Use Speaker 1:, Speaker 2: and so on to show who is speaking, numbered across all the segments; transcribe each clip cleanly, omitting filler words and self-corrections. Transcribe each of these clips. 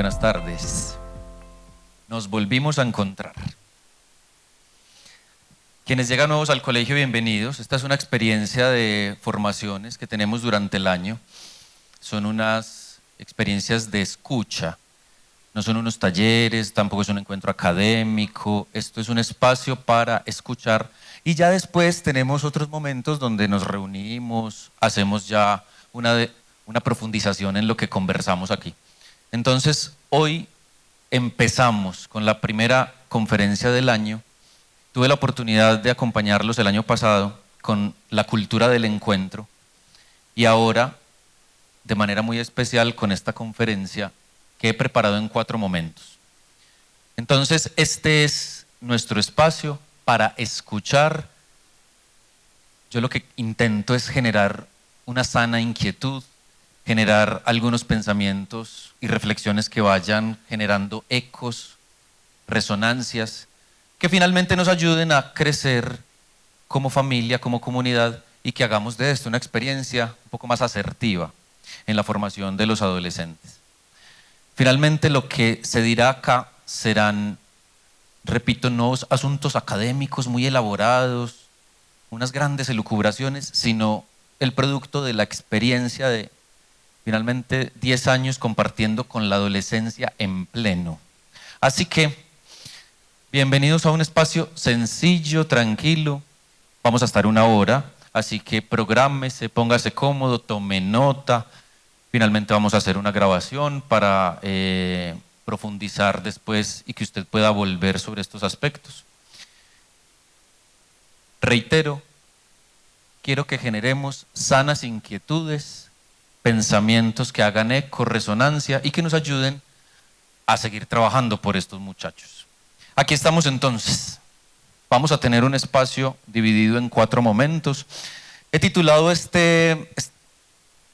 Speaker 1: buenas tardes. Nos volvimos a encontrar. Quienes llegan nuevos al colegio, bienvenidos. Esta es una experiencia de formaciones que tenemos durante el año. Son unas experiencias de escucha. No son unos talleres, tampoco es un encuentro académico. Esto es un espacio para escuchar. Y ya después tenemos otros momentos donde nos reunimos, hacemos ya una profundización en lo que conversamos aquí. Entonces, hoy empezamos con la primera conferencia del año. Tuve la oportunidad de acompañarlos el año pasado con la cultura del encuentro y ahora, de manera muy especial, con esta conferencia que he preparado en 4 momentos. Entonces, este es nuestro espacio para escuchar. Yo lo que intento es generar una sana inquietud, generar algunos pensamientos y reflexiones que vayan generando ecos, resonancias, que finalmente nos ayuden a crecer como familia, como comunidad, y que hagamos de esto una experiencia un poco más asertiva en la formación de los adolescentes. Finalmente, lo que se dirá acá serán, repito, no asuntos académicos muy elaborados, unas grandes elucubraciones, sino el producto de la experiencia de finalmente 10 años compartiendo con la adolescencia en pleno. Así que, bienvenidos a un espacio sencillo, tranquilo. Vamos a estar 1 hora, así que prográmese, póngase cómodo, tome nota. Finalmente vamos a hacer una grabación para profundizar después y que usted pueda volver sobre estos aspectos. Reitero, quiero que generemos sanas inquietudes, pensamientos que hagan eco, resonancia y que nos ayuden a seguir trabajando por estos muchachos. Aquí estamos entonces. Vamos a tener un espacio dividido en 4 momentos. He titulado esta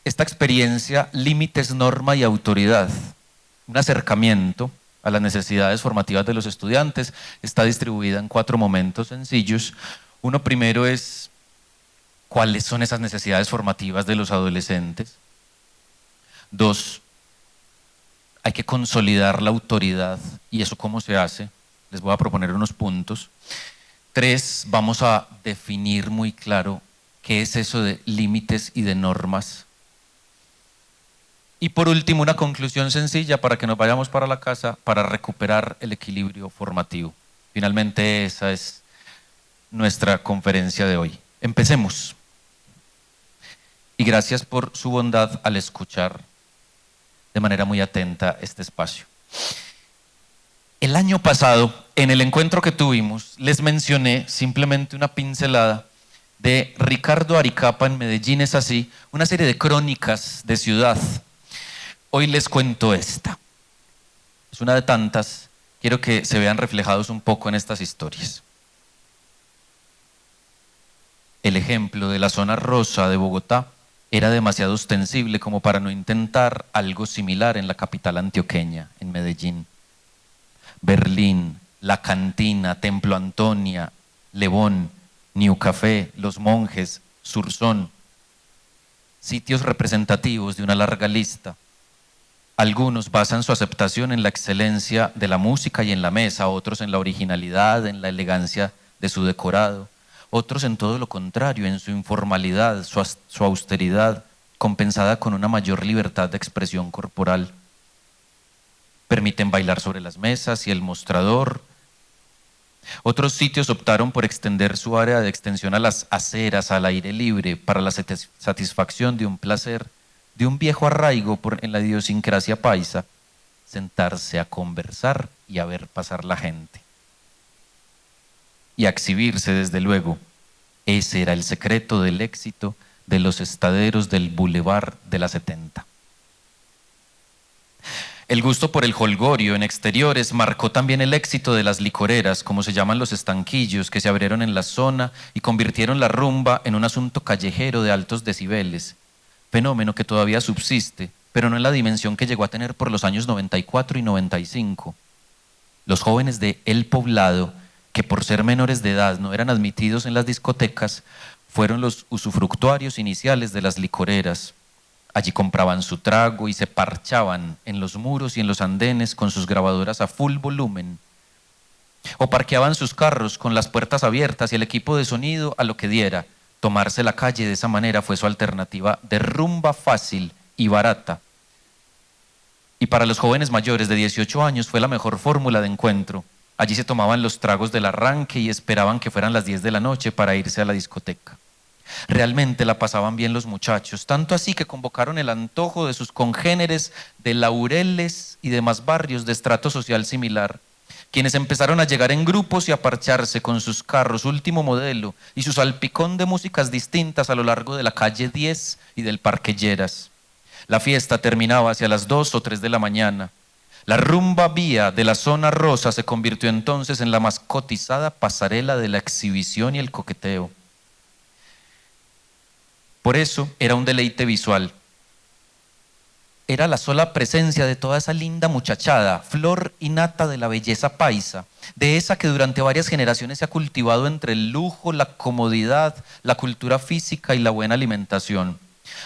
Speaker 1: experiencia Límites, Norma y Autoridad. Un acercamiento a las necesidades formativas de los estudiantes. Está distribuida en 4 momentos sencillos. Uno primero es cuáles son esas necesidades formativas de los adolescentes. 2, hay que consolidar la autoridad, y eso cómo se hace. Les voy a proponer unos puntos. 3, vamos a definir muy claro qué es eso de límites y de normas. Y por último, una conclusión sencilla para que nos vayamos para la casa, para recuperar el equilibrio formativo. Finalmente, esa es nuestra conferencia de hoy. Empecemos. Y gracias por su bondad al escuchar de manera muy atenta este espacio. El año pasado, en el encuentro que tuvimos, les mencioné simplemente una pincelada de Ricardo Aricapa en Medellín es así, una serie de crónicas de ciudad. Hoy les cuento esta. Es una de tantas. Quiero que se vean reflejados un poco en estas historias. El ejemplo de la zona rosa de Bogotá era demasiado ostensible como para no intentar algo similar en la capital antioqueña, en Medellín. Berlín, La Cantina, Templo Antonia, Lebón, New Café, Los Monjes, Surzón. Sitios representativos de una larga lista. Algunos basan su aceptación en la excelencia de la música y en la mesa, otros en la originalidad, en la elegancia de su decorado. Otros en todo lo contrario, en su informalidad, su austeridad, compensada con una mayor libertad de expresión corporal. Permiten bailar sobre las mesas y el mostrador. Otros sitios optaron por extender su área de extensión a las aceras, al aire libre, para la satisfacción de un placer, de un viejo arraigo en la idiosincrasia paisa, sentarse a conversar y a ver pasar la gente. Y a exhibirse, desde luego. Ese era el secreto del éxito de los estaderos del Boulevard de la 70. El gusto por el jolgorio en exteriores marcó también el éxito de las licoreras, como se llaman los estanquillos, que se abrieron en la zona y convirtieron la rumba en un asunto callejero de altos decibeles, fenómeno que todavía subsiste, pero no en la dimensión que llegó a tener por los años 94 y 95. Los jóvenes de El Poblado, que por ser menores de edad no eran admitidos en las discotecas, fueron los usufructuarios iniciales de las licoreras. Allí compraban su trago y se parchaban en los muros y en los andenes con sus grabadoras a full volumen. O parqueaban sus carros con las puertas abiertas y el equipo de sonido a lo que diera. Tomarse la calle de esa manera fue su alternativa de rumba fácil y barata. Y para los jóvenes mayores de 18 años fue la mejor fórmula de encuentro. Allí se tomaban los tragos del arranque y esperaban que fueran las 10 de la noche para irse a la discoteca. Realmente la pasaban bien los muchachos, tanto así que convocaron el antojo de sus congéneres de Laureles y demás barrios de estrato social similar, quienes empezaron a llegar en grupos y a parcharse con sus carros último modelo y su salpicón de músicas distintas a lo largo de la calle 10 y del Parque Lleras. La fiesta terminaba hacia las 2 o 3 de la mañana. La rumba vía de la zona rosa se convirtió entonces en la más cotizada pasarela de la exhibición y el coqueteo. Por eso era un deleite visual. Era la sola presencia de toda esa linda muchachada, flor y nata de la belleza paisa, de esa que durante varias generaciones se ha cultivado entre el lujo, la comodidad, la cultura física y la buena alimentación.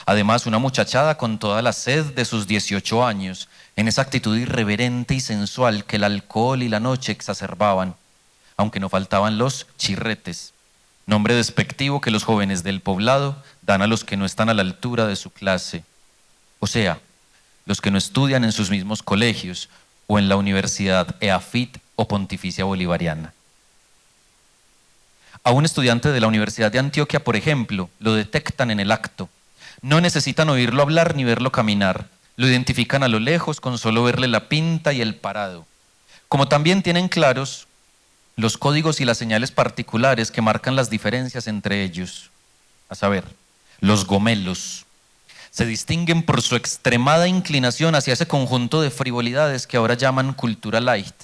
Speaker 1: Además, una muchachada con toda la sed de sus 18 años, en esa actitud irreverente y sensual que el alcohol y la noche exacerbaban, aunque no faltaban los chirretes, nombre despectivo que los jóvenes del poblado dan a los que no están a la altura de su clase, o sea, los que no estudian en sus mismos colegios o en la Universidad EAFIT o Pontificia Bolivariana. A un estudiante de la Universidad de Antioquia, por ejemplo, lo detectan en el acto. No necesitan oírlo hablar ni verlo caminar. Lo identifican a lo lejos con solo verle la pinta y el parado. Como también tienen claros los códigos y las señales particulares que marcan las diferencias entre ellos. A saber, los gomelos se distinguen por su extremada inclinación hacia ese conjunto de frivolidades que ahora llaman cultura light.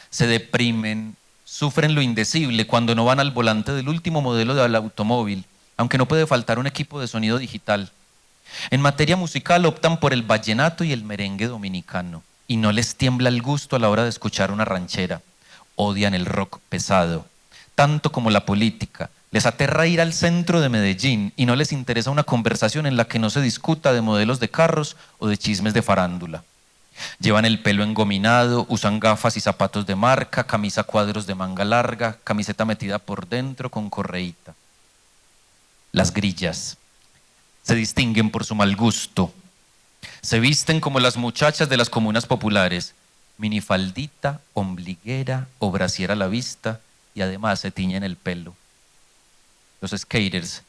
Speaker 1: Se deprimen, sufren lo indecible cuando no van al volante del último modelo del automóvil, aunque no puede faltar un equipo de sonido digital. En materia musical optan por el vallenato y el merengue dominicano, y no les tiembla el gusto a la hora de escuchar una ranchera. Odian el rock pesado, tanto como la política. Les aterra ir al centro de Medellín y no les interesa una conversación en la que no se discuta de modelos de carros o de chismes de farándula. Llevan el pelo engominado, usan gafas y zapatos de marca, camisa a cuadros de manga larga, camiseta metida por dentro con correíta. Las grillas se distinguen por su mal gusto. Se visten como las muchachas de las comunas populares, minifaldita, ombliguera o brasier a la vista, y además se tiñen el pelo. Los skaters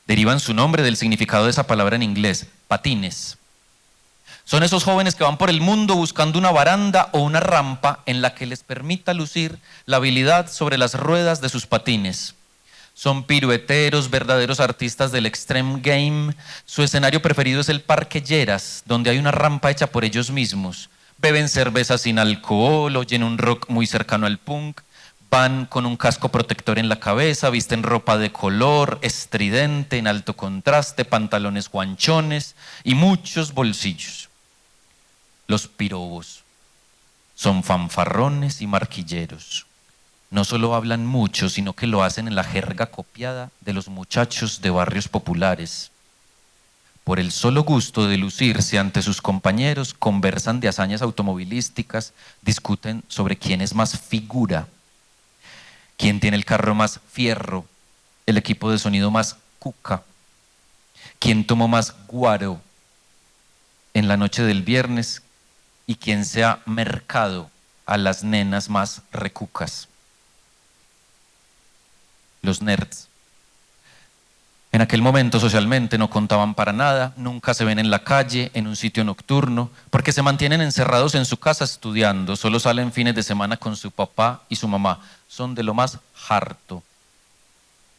Speaker 1: derivan su nombre del significado de esa palabra en inglés, patines. Son esos jóvenes que van por el mundo buscando una baranda o una rampa en la que les permita lucir la habilidad sobre las ruedas de sus patines. Son pirueteros, verdaderos artistas del extreme game. Su escenario preferido es el Parque Lleras, donde hay una rampa hecha por ellos mismos. Beben cerveza sin alcohol, oyen un rock muy cercano al punk, van con un casco protector en la cabeza, visten ropa de color, estridente, en alto contraste, pantalones guanchones y muchos bolsillos. Los pirobos son fanfarrones y marquilleros. No solo hablan mucho, sino que lo hacen en la jerga copiada de los muchachos de barrios populares. Por el solo gusto de lucirse ante sus compañeros, conversan de hazañas automovilísticas, discuten sobre quién es más figura, quién tiene el carro más fierro, el equipo de sonido más cuca, quién tomó más guaro en la noche del viernes y quién se ha mercado a las nenas más recucas. Los nerds. En aquel momento socialmente no contaban para nada, nunca se ven en la calle, en un sitio nocturno, porque se mantienen encerrados en su casa estudiando, solo salen fines de semana con su papá y su mamá, son de lo más harto.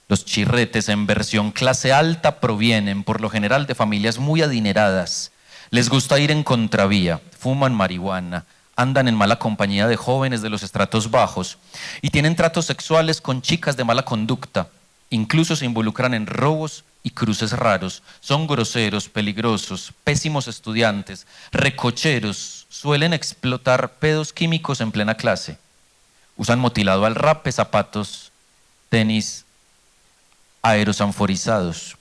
Speaker 1: Los chirretes en versión clase alta provienen por lo general de familias muy adineradas, les gusta ir en contravía, fuman marihuana, andan en mala compañía de jóvenes de los estratos bajos y tienen tratos sexuales con chicas de mala conducta. Incluso se involucran en robos y cruces raros. Son groseros, peligrosos, pésimos estudiantes, recocheros, suelen explotar pedos químicos en plena clase. Usan motilado al rape, zapatos, tenis aerosanforizados.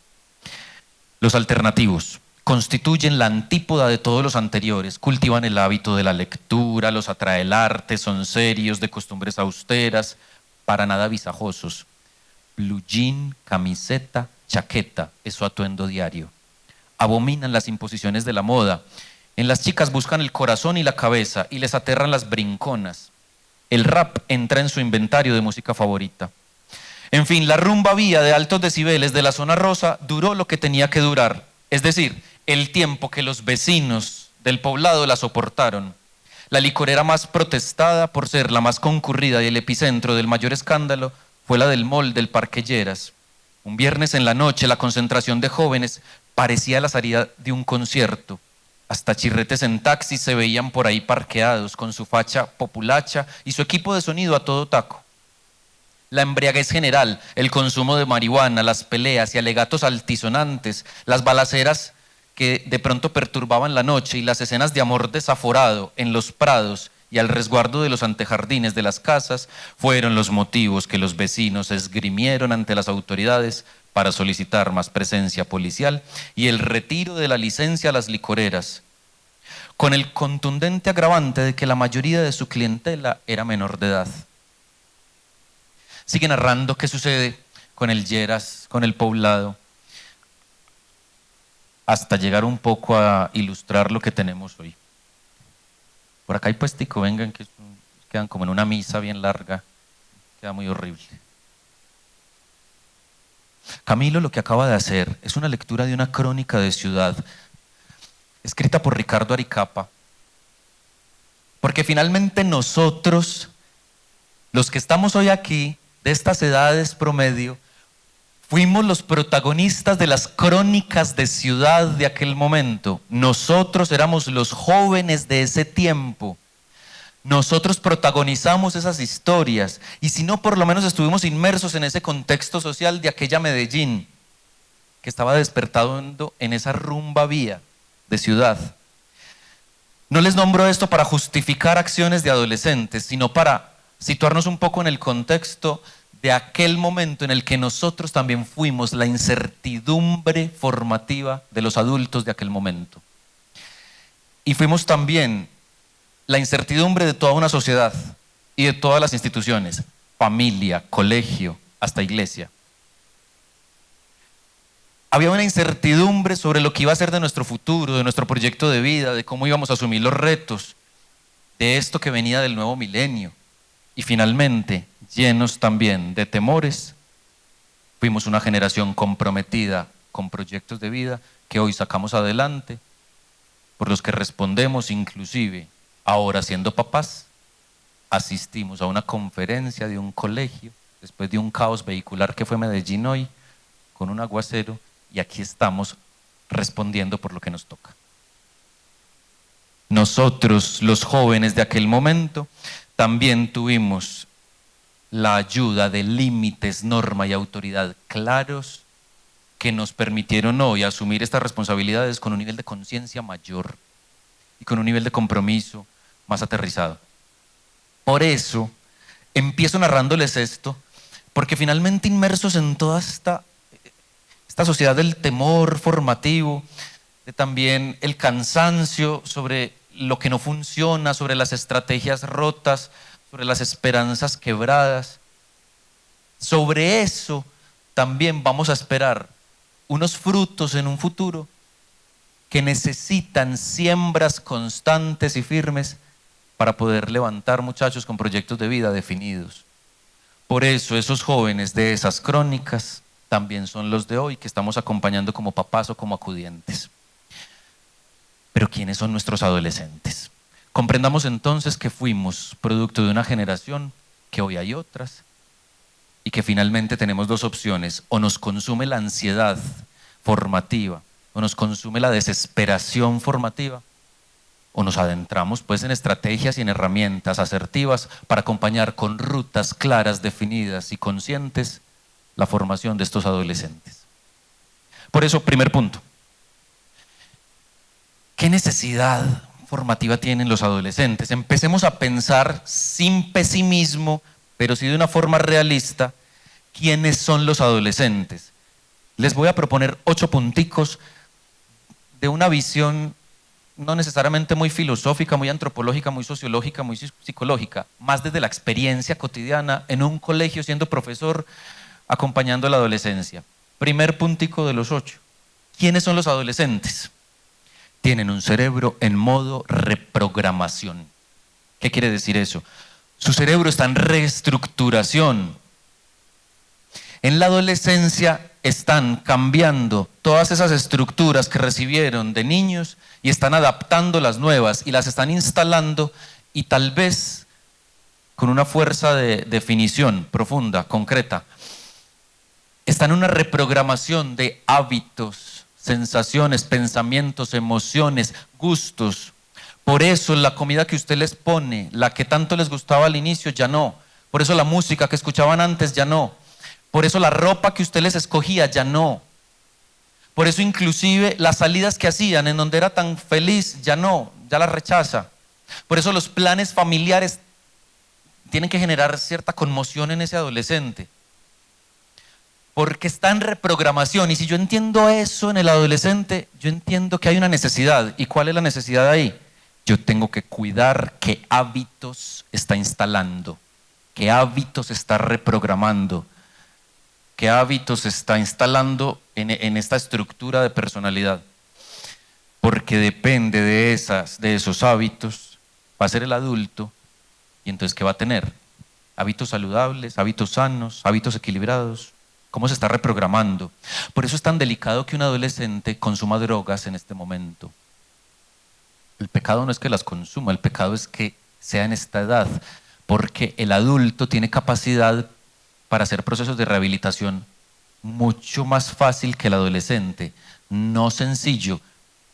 Speaker 1: Los alternativos, constituyen la antípoda de todos los anteriores, cultivan el hábito de la lectura, los atrae el arte, son serios, de costumbres austeras, para nada visajosos. Blue jean, camiseta, chaqueta es su atuendo diario. Abominan las imposiciones de la moda. En las chicas buscan el corazón y la cabeza y les aterran las brinconas. El rap entra en su inventario de música favorita. En fin, la rumba vía de altos decibeles de la zona rosa duró lo que tenía que durar, es decir, el tiempo que los vecinos del poblado la soportaron. La licorera más protestada por ser la más concurrida y el epicentro del mayor escándalo fue la del mall del Parque Lleras. Un viernes en la noche la concentración de jóvenes parecía la salida de un concierto. Hasta chirretes en taxis se veían por ahí parqueados con su facha populacha y su equipo de sonido a todo taco. La embriaguez general, el consumo de marihuana, las peleas y alegatos altisonantes, las balaceras que de pronto perturbaban la noche y las escenas de amor desaforado en los prados y al resguardo de los antejardines de las casas fueron los motivos que los vecinos esgrimieron ante las autoridades para solicitar más presencia policial y el retiro de la licencia a las licoreras, con el contundente agravante de que la mayoría de su clientela era menor de edad. Sigue narrando qué sucede con el Lleras, con el poblado, hasta llegar un poco a ilustrar lo que tenemos hoy. Por acá hay puestico, vengan, que quedan como en una misa bien larga, queda muy horrible. Camilo lo que acaba de hacer es una lectura de una crónica de ciudad, escrita por Ricardo Aricapa, porque finalmente nosotros, los que estamos hoy aquí, de estas edades promedio, fuimos los protagonistas de las crónicas de ciudad de aquel momento. Nosotros éramos los jóvenes de ese tiempo. Nosotros protagonizamos esas historias y si no, por lo menos estuvimos inmersos en ese contexto social de aquella Medellín que estaba despertando en esa rumba vía de ciudad. No les nombro esto para justificar acciones de adolescentes, sino para situarnos un poco en el contexto de aquel momento en el que nosotros también fuimos la incertidumbre formativa de los adultos de aquel momento. Y fuimos también la incertidumbre de toda una sociedad y de todas las instituciones, familia, colegio, hasta iglesia. Había una incertidumbre sobre lo que iba a ser de nuestro futuro, de nuestro proyecto de vida, de cómo íbamos a asumir los retos, de esto que venía del nuevo milenio. Y finalmente, llenos también de temores, fuimos una generación comprometida con proyectos de vida que hoy sacamos adelante, por los que respondemos inclusive, ahora siendo papás, asistimos a una conferencia de un colegio, después de un caos vehicular que fue Medellín hoy, con un aguacero, y aquí estamos respondiendo por lo que nos toca. Nosotros, los jóvenes de aquel momento, también tuvimos la ayuda de límites, norma y autoridad claros que nos permitieron hoy asumir estas responsabilidades con un nivel de conciencia mayor y con un nivel de compromiso más aterrizado. Por eso empiezo narrándoles esto, porque finalmente inmersos en toda esta sociedad del temor formativo, de también el cansancio sobre lo que no funciona, sobre las estrategias rotas, sobre las esperanzas quebradas. Sobre eso también vamos a esperar unos frutos en un futuro que necesitan siembras constantes y firmes para poder levantar muchachos con proyectos de vida definidos. Por eso esos jóvenes de esas crónicas también son los de hoy que estamos acompañando como papás o como acudientes. Pero ¿quiénes son nuestros adolescentes? Comprendamos entonces que fuimos producto de una generación, que hoy hay otras, y que finalmente tenemos dos opciones: o nos consume la ansiedad formativa, o nos consume la desesperación formativa, o nos adentramos pues en estrategias y en herramientas asertivas para acompañar con rutas claras, definidas y conscientes la formación de estos adolescentes. Por eso, primer punto, ¿qué necesidad formativa tienen los adolescentes? Empecemos a pensar sin pesimismo, pero sí de una forma realista, ¿quiénes son los adolescentes? Les voy a proponer 8 punticos de una visión no necesariamente muy filosófica, muy antropológica, muy sociológica, muy psicológica, más desde la experiencia cotidiana en un colegio siendo profesor, acompañando a la adolescencia. Primer puntico de los 8. ¿Quiénes son los adolescentes? Tienen un cerebro en modo reprogramación. ¿Qué quiere decir eso? Su cerebro está en reestructuración. En la adolescencia están cambiando todas esas estructuras que recibieron de niños y están adaptando las nuevas y las están instalando, y tal vez con una fuerza de definición profunda, concreta, están en una reprogramación de hábitos, sensaciones, pensamientos, emociones, gustos. Por eso la comida que usted les pone, la que tanto les gustaba al inicio, ya no. Por eso la música que escuchaban antes, ya no. Por eso la ropa que usted les escogía, ya no. Por eso inclusive las salidas que hacían en donde era tan feliz, ya no, ya las rechaza. Por eso los planes familiares tienen que generar cierta conmoción en ese adolescente. Porque está en reprogramación, y si yo entiendo eso en el adolescente, yo entiendo que hay una necesidad. ¿Y cuál es la necesidad ahí? Yo tengo que cuidar qué hábitos está instalando, qué hábitos está reprogramando, qué hábitos está instalando en esta estructura de personalidad. Porque depende de esos hábitos, va a ser el adulto, y entonces ¿qué va a tener? Hábitos saludables, hábitos sanos, hábitos equilibrados. ¿Cómo se está reprogramando? Por eso es tan delicado que un adolescente consuma drogas en este momento. El pecado no es que las consuma, el pecado es que sea en esta edad, porque el adulto tiene capacidad para hacer procesos de rehabilitación mucho más fácil que el adolescente. No sencillo,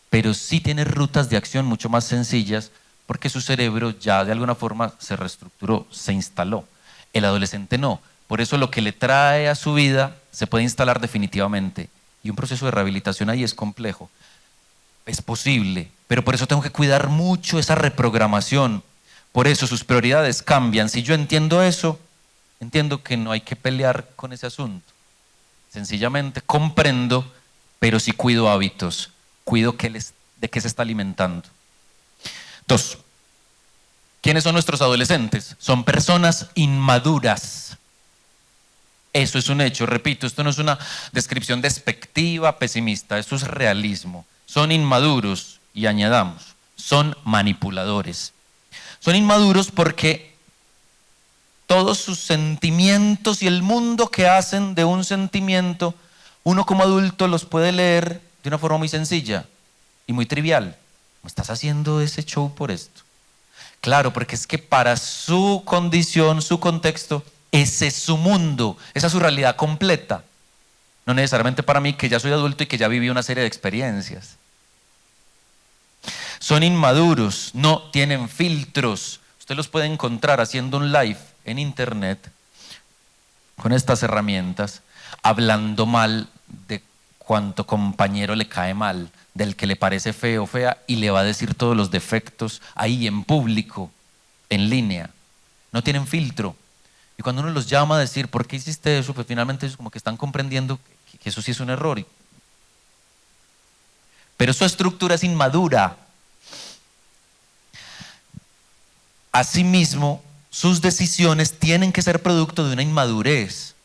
Speaker 1: pero sí tiene rutas de acción mucho más sencillas, porque su cerebro ya de alguna forma se reestructuró, se instaló. El adolescente no. Por eso lo que le trae a su vida se puede instalar definitivamente. Y un proceso de rehabilitación ahí es complejo. Es posible, pero por eso tengo que cuidar mucho esa reprogramación. Por eso sus prioridades cambian. Si yo entiendo eso, entiendo que no hay que pelear con ese asunto. Sencillamente comprendo, pero sí cuido hábitos. Cuido de qué se está alimentando. 2. ¿Quiénes son nuestros adolescentes? Son personas inmaduras. Eso es un hecho, repito, esto no es una descripción despectiva, pesimista, esto es realismo. Son inmaduros, y añadamos, son manipuladores. Son inmaduros porque todos sus sentimientos y el mundo que hacen de un sentimiento, uno como adulto los puede leer de una forma muy sencilla y muy trivial. ¿Me estás haciendo ese show por esto? Claro, porque es que para su condición, su contexto, ese es su mundo, esa es su realidad completa. No necesariamente para mí, que ya soy adulto y que ya viví una serie de experiencias. Son inmaduros, no tienen filtros. Usted los puede encontrar haciendo un live en internet con estas herramientas, hablando mal de cuánto compañero le cae mal, del que le parece feo o fea, y le va a decir todos los defectos ahí en público, en línea. No tienen filtro. Y cuando uno los llama a decir, ¿por qué hiciste eso? Pues finalmente ellos como que están comprendiendo que eso sí es un error. Pero su estructura es inmadura. Asimismo, sus decisiones tienen que ser producto de una inmadurez.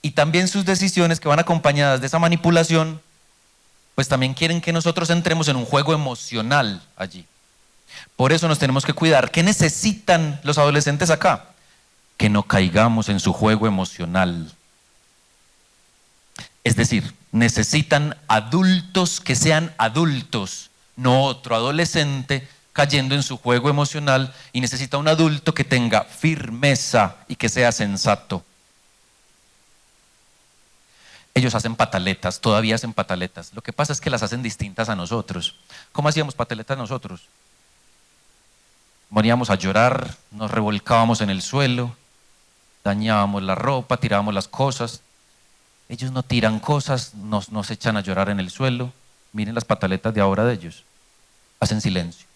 Speaker 1: Y también sus decisiones, que van acompañadas de esa manipulación, pues también quieren que nosotros entremos en un juego emocional allí. Por eso nos tenemos que cuidar. ¿Qué necesitan los adolescentes acá? Que no caigamos en su juego emocional. Es decir, necesitan adultos que sean adultos, no otro adolescente cayendo en su juego emocional, y necesita un adulto que tenga firmeza y que sea sensato. Ellos hacen pataletas, todavía hacen pataletas. Lo que pasa es que las hacen distintas a nosotros. ¿Cómo hacíamos pataletas nosotros? Poníamos a llorar, nos revolcábamos en el suelo, dañábamos la ropa, tirábamos las cosas. Ellos no tiran cosas, nos echan a llorar en el suelo. Miren las pataletas de ahora de ellos. Hacen silencio.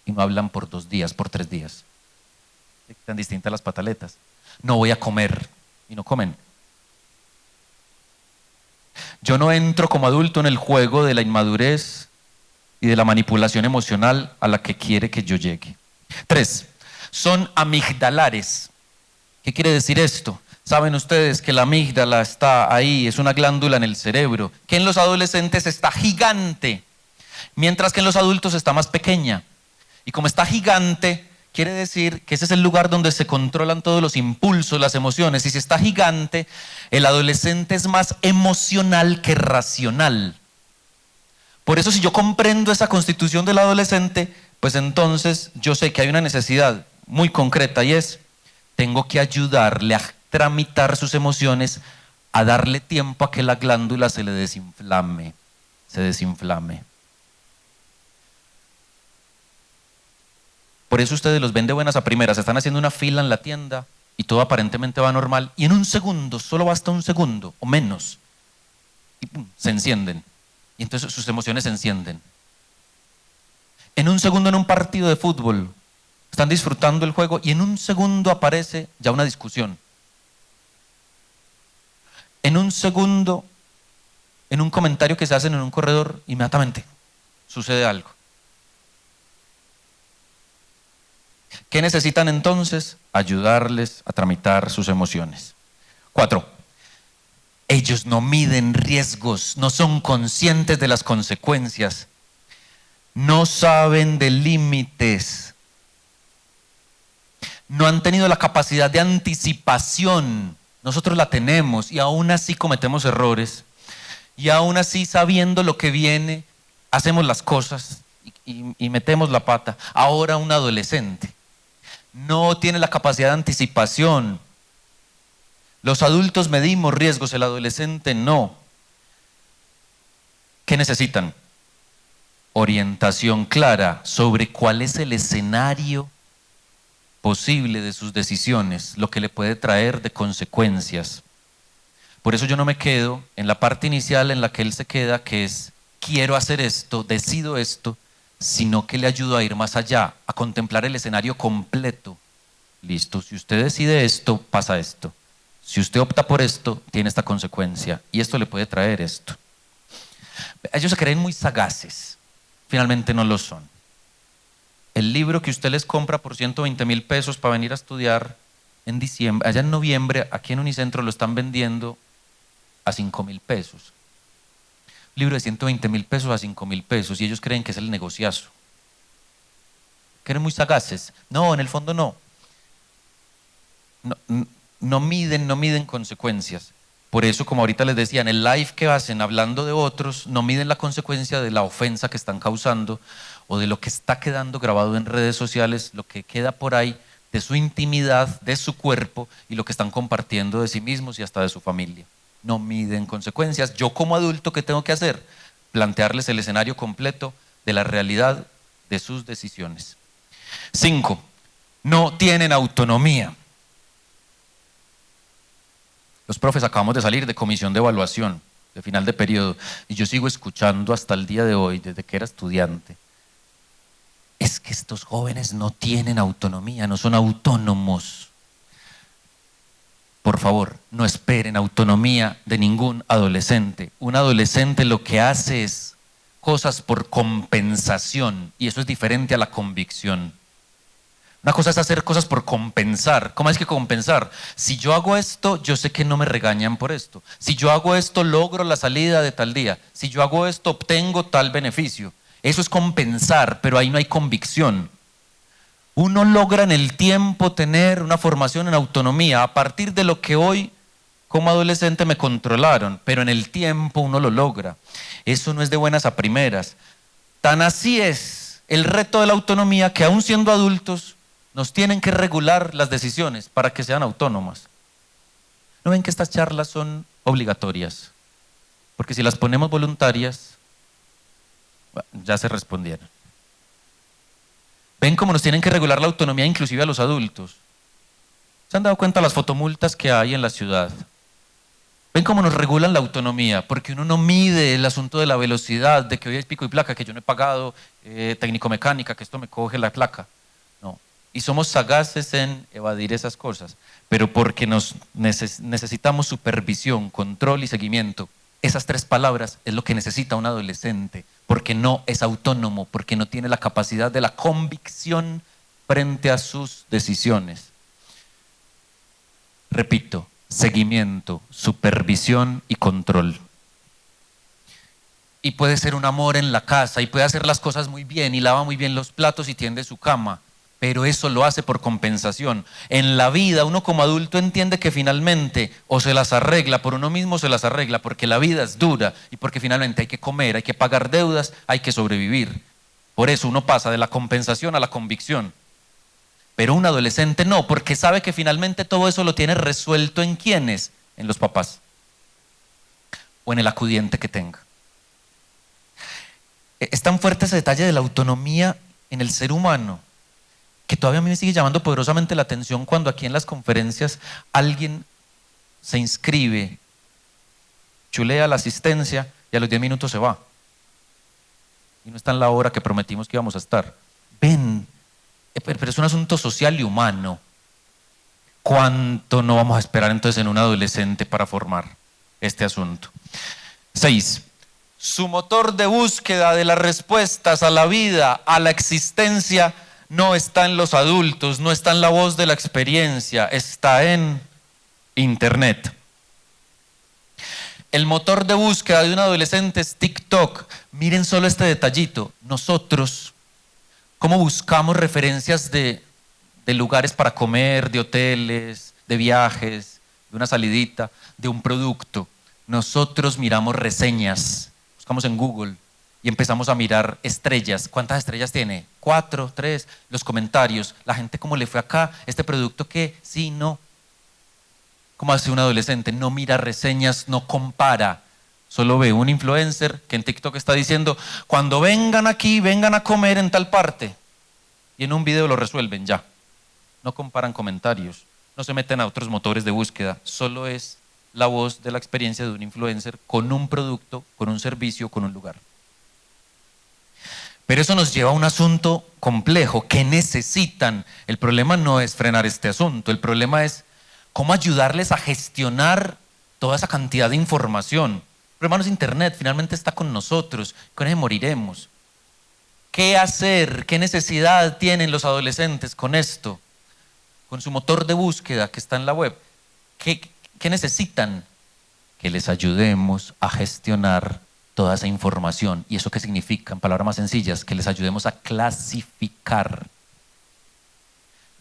Speaker 1: Y no hablan por 2 días, por 3 días. Tan distintas las pataletas. No voy a comer. Y no comen. Yo no entro como adulto en el juego de la inmadurez y de la manipulación emocional a la que quiere que yo llegue. 3. Son amigdalares. ¿Qué quiere decir esto? Saben ustedes que la amígdala está ahí, es una glándula en el cerebro, que en los adolescentes está gigante, mientras que en los adultos está más pequeña. Y como está gigante, quiere decir que ese es el lugar donde se controlan todos los impulsos, las emociones. Y si está gigante, el adolescente es más emocional que racional. Por eso si yo comprendo esa constitución del adolescente, pues entonces yo sé que hay una necesidad muy concreta y es, tengo que ayudarle a tramitar sus emociones, a darle tiempo a que la glándula se le desinflame, se desinflame. Por eso ustedes los ven de buenas a primeras, están haciendo una fila en la tienda y todo aparentemente va normal y en un segundo, solo basta un segundo o menos, y ¡pum!, se encienden. Y entonces sus emociones se encienden. En un segundo en un partido de fútbol, están disfrutando el juego y en un segundo aparece ya una discusión. En un segundo, en un comentario que se hacen en un corredor, inmediatamente sucede algo. ¿Qué necesitan entonces? Ayudarles a tramitar sus emociones. 4. Ellos no miden riesgos, no son conscientes de las consecuencias, no saben de límites, no han tenido la capacidad de anticipación. Nosotros la tenemos y aún así cometemos errores y aún así sabiendo lo que viene, hacemos las cosas y metemos la pata. Ahora un adolescente no tiene la capacidad de anticipación. Los adultos medimos riesgos, el adolescente no. ¿Qué necesitan? Orientación clara sobre cuál es el escenario posible de sus decisiones, lo que le puede traer de consecuencias. Por eso yo no me quedo en la parte inicial en la que él se queda, que es quiero hacer esto, decido esto, sino que le ayudo a ir más allá, a contemplar el escenario completo. Listo, si usted decide esto, pasa esto. Si usted opta por esto, tiene esta consecuencia y esto le puede traer esto. Ellos se creen muy sagaces, finalmente no lo son. El libro que usted les compra por 120 000 pesos para venir a estudiar en diciembre, allá en noviembre, aquí en Unicentro lo están vendiendo a 5 000 pesos. Un libro de 120 000 pesos a 5 000 pesos y ellos creen que es el negociazo. Creen muy sagaces. No, en el fondo no. No miden consecuencias. Por eso, como ahorita les decía, en el live que hacen hablando de otros, no miden la consecuencia de la ofensa que están causando o de lo que está quedando grabado en redes sociales, lo que queda por ahí de su intimidad, de su cuerpo y lo que están compartiendo de sí mismos y hasta de su familia. No miden consecuencias. Yo como adulto, ¿qué tengo que hacer? Plantearles el escenario completo de la realidad de sus decisiones. 5. No tienen autonomía. Los profes acabamos de salir de comisión de evaluación, de final de periodo, y yo sigo escuchando hasta el día de hoy, desde que era estudiante, es que estos jóvenes no tienen autonomía, no son autónomos. Por favor, no esperen autonomía de ningún adolescente. Un adolescente lo que hace es cosas por compensación, y eso es diferente a la convicción. Una cosa es hacer cosas por compensar. ¿Cómo es que compensar? Si yo hago esto, yo sé que no me regañan por esto. Si yo hago esto, logro la salida de tal día. Si yo hago esto, obtengo tal beneficio. Eso es compensar, pero ahí no hay convicción. Uno logra en el tiempo tener una formación en autonomía a partir de lo que hoy como adolescente me controlaron, pero en el tiempo uno lo logra. Eso no es de buenas a primeras. Tan así es el reto de la autonomía que aún siendo adultos nos tienen que regular las decisiones para que sean autónomas. ¿No ven que estas charlas son obligatorias? Porque si las ponemos voluntarias, ya se respondieron. ¿Ven cómo nos tienen que regular la autonomía inclusive a los adultos? ¿Se han dado cuenta las fotomultas que hay en la ciudad? ¿Ven cómo nos regulan la autonomía? Porque uno no mide el asunto de la velocidad, de que hoy es pico y placa, que yo no he pagado técnico-mecánica, que esto me coge la placa. No. Y somos sagaces en evadir esas cosas, pero porque necesitamos supervisión, control y seguimiento Esas 3 palabras es lo que necesita un adolescente, porque no es autónomo, porque no tiene la capacidad de la convicción frente a sus decisiones. Repito, seguimiento, supervisión y control. Y puede ser un amor en la casa y puede hacer las cosas muy bien y lava muy bien los platos y tiende su cama, pero eso lo hace por compensación. En la vida uno como adulto entiende que finalmente o se las arregla por uno mismo, o se las arregla porque la vida es dura y porque finalmente hay que comer, hay que pagar deudas, hay que sobrevivir. Por eso uno pasa de la compensación a la convicción. Pero un adolescente no, porque sabe que finalmente todo eso lo tiene resuelto ¿en quiénes? En los papás o en el acudiente que tenga. Es tan fuerte ese detalle de la autonomía en el ser humano que todavía a mí me sigue llamando poderosamente la atención cuando aquí en las conferencias alguien se inscribe, chulea la asistencia y a los 10 minutos se va. Y no está en la hora que prometimos que íbamos a estar. Ven, pero es un asunto social y humano. ¿Cuánto no vamos a esperar entonces en un adolescente para formar este asunto? 6. Su motor de búsqueda de las respuestas a la vida, a la existencia, no está en los adultos, no está en la voz de la experiencia, está en Internet. El motor de búsqueda de un adolescente es TikTok. Miren solo este detallito. Nosotros, ¿cómo buscamos referencias de lugares para comer, de hoteles, de viajes, de una salidita, de un producto? Nosotros miramos reseñas. Buscamos en Google y empezamos a mirar estrellas. ¿Cuántas estrellas tiene? 4, 3, los comentarios, la gente cómo le fue acá, este producto qué, sí, no. ¿Cómo hace un adolescente? No mira reseñas, no compara. Solo ve un influencer que en TikTok está diciendo, cuando vengan aquí, vengan a comer en tal parte. Y en un video lo resuelven ya. No comparan comentarios, no se meten a otros motores de búsqueda, solo es la voz de la experiencia de un influencer con un producto, con un servicio, con un lugar. Pero eso nos lleva a un asunto complejo. ¿Qué necesitan? El problema no es frenar este asunto, el problema es cómo ayudarles a gestionar toda esa cantidad de información. Pero hermanos, Internet finalmente está con nosotros, con él moriremos. ¿Qué hacer? ¿Qué necesidad tienen los adolescentes con esto? Con su motor de búsqueda que está en la web. ¿Qué necesitan? Que les ayudemos a gestionar toda esa información. ¿Y eso qué significa? En palabras más sencillas, que les ayudemos a clasificar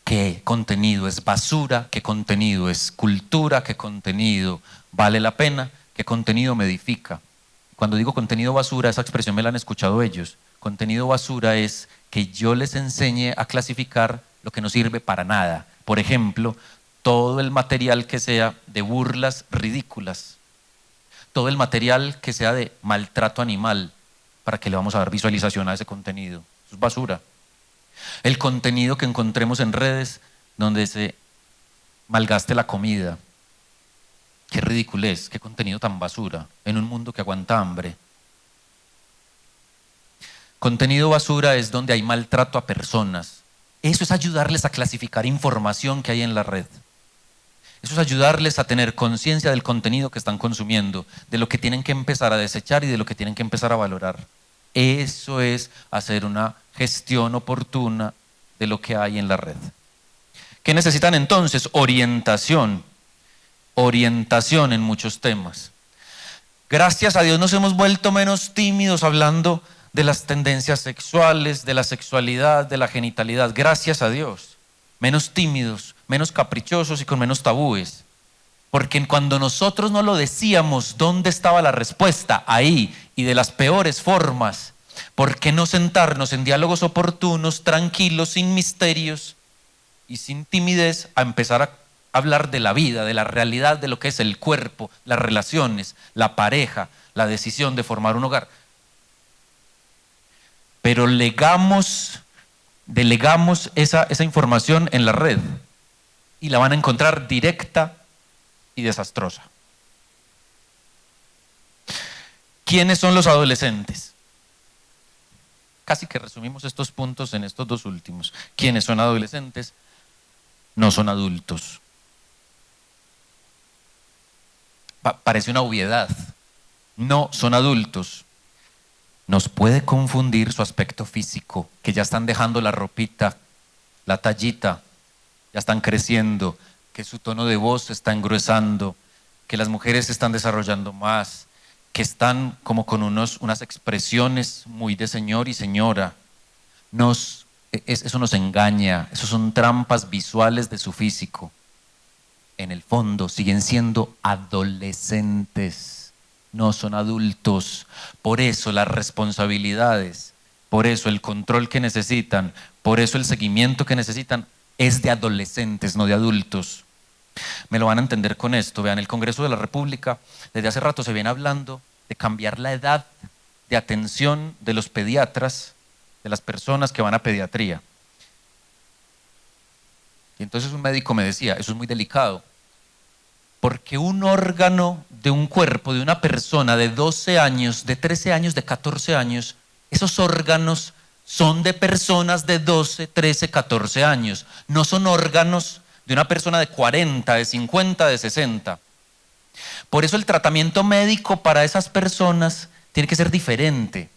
Speaker 1: qué contenido es basura, qué contenido es cultura, qué contenido vale la pena, qué contenido me edifica. Cuando digo contenido basura, esa expresión me la han escuchado ellos. Contenido basura es que yo les enseñe a clasificar lo que no sirve para nada. Por ejemplo, todo el material que sea de burlas ridículas, todo el material que sea de maltrato animal, ¿para qué le vamos a dar visualización a ese contenido? Eso es basura. El contenido que encontremos en redes donde se malgaste la comida. Qué ridiculez, qué contenido tan basura en un mundo que aguanta hambre. Contenido basura es donde hay maltrato a personas. Eso es ayudarles a clasificar información que hay en la red. Eso es ayudarles a tener conciencia del contenido que están consumiendo, de lo que tienen que empezar a desechar y de lo que tienen que empezar a valorar. Eso es hacer una gestión oportuna de lo que hay en la red. ¿Qué necesitan entonces? Orientación. Orientación en muchos temas. Gracias a Dios nos hemos vuelto menos tímidos hablando de las tendencias sexuales, de la sexualidad, de la genitalidad. Gracias a Dios. Menos tímidos, menos caprichosos y con menos tabúes. Porque cuando nosotros no lo decíamos, ¿dónde estaba la respuesta? Ahí, y de las peores formas. ¿Por qué no sentarnos en diálogos oportunos, tranquilos, sin misterios y sin timidez a empezar a hablar de la vida, de la realidad, de lo que es el cuerpo, las relaciones, la pareja, la decisión de formar un hogar? Pero delegamos esa información en la red y la van a encontrar directa y desastrosa. ¿Quiénes son los adolescentes? Casi que resumimos estos puntos en estos dos últimos. ¿Quiénes son adolescentes? No son adultos. Parece una obviedad, no son adultos. Nos puede confundir su aspecto físico, que ya están dejando la ropita, la tallita, ya están creciendo, que su tono de voz se está engruesando, que las mujeres se están desarrollando más, que están como con unas expresiones muy de señor y señora. Eso nos engaña, eso son trampas visuales de su físico. En el fondo siguen siendo adolescentes, no son adultos. Por eso las responsabilidades, por eso el control que necesitan, por eso el seguimiento que necesitan es de adolescentes, no de adultos. Me lo van a entender con esto. Vean, el Congreso de la República desde hace rato se viene hablando de cambiar la edad de atención de los pediatras, de las personas que van a pediatría. Y entonces un médico me decía, eso es muy delicado, porque un órgano de un cuerpo de una persona de 12 años, de 13 años, de 14 años, esos órganos son de personas de 12, 13, 14 años, no son órganos de una persona de 40, de 50, de 60. Por eso el tratamiento médico para esas personas tiene que ser diferente.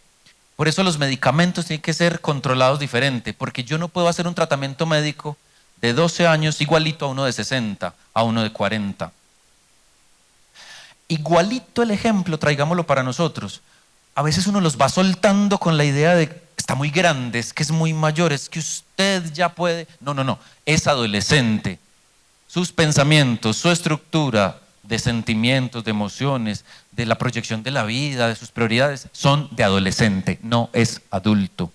Speaker 1: Por eso los medicamentos tienen que ser controlados diferente, porque yo no puedo hacer un tratamiento médico de 12 años igualito a uno de 60, a uno de 40. Igualito el ejemplo, traigámoslo para nosotros. A veces uno los va soltando con la idea de está muy grande, es que es muy mayor, es que usted ya puede. No, es adolescente. Sus pensamientos, su estructura de sentimientos, de emociones, de la proyección de la vida, de sus prioridades, son de adolescente, no es adulto.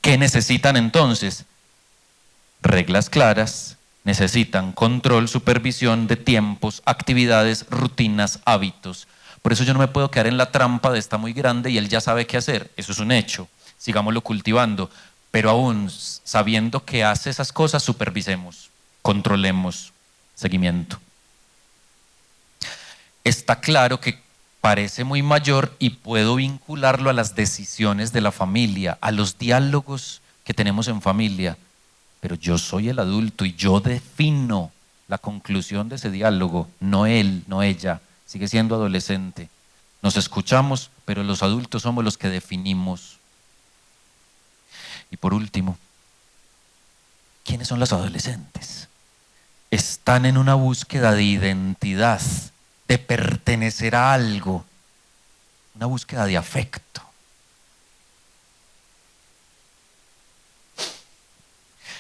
Speaker 1: ¿Qué necesitan entonces? Reglas claras, necesitan control, supervisión de tiempos, actividades, rutinas, hábitos. Por eso yo no me puedo quedar en la trampa de está muy grande y él ya sabe qué hacer. Eso es un hecho, sigámoslo cultivando. Pero aún sabiendo que hace esas cosas, supervisemos, controlemos, seguimiento. Está claro que parece muy mayor y puedo vincularlo a las decisiones de la familia, a los diálogos que tenemos en familia. Pero yo soy el adulto y yo defino la conclusión de ese diálogo, no él, no ella, sigue siendo adolescente. Nos escuchamos, pero los adultos somos los que definimos. Y por último, ¿quiénes son los adolescentes? Están en una búsqueda de identidad, de pertenecer a algo, una búsqueda de afecto.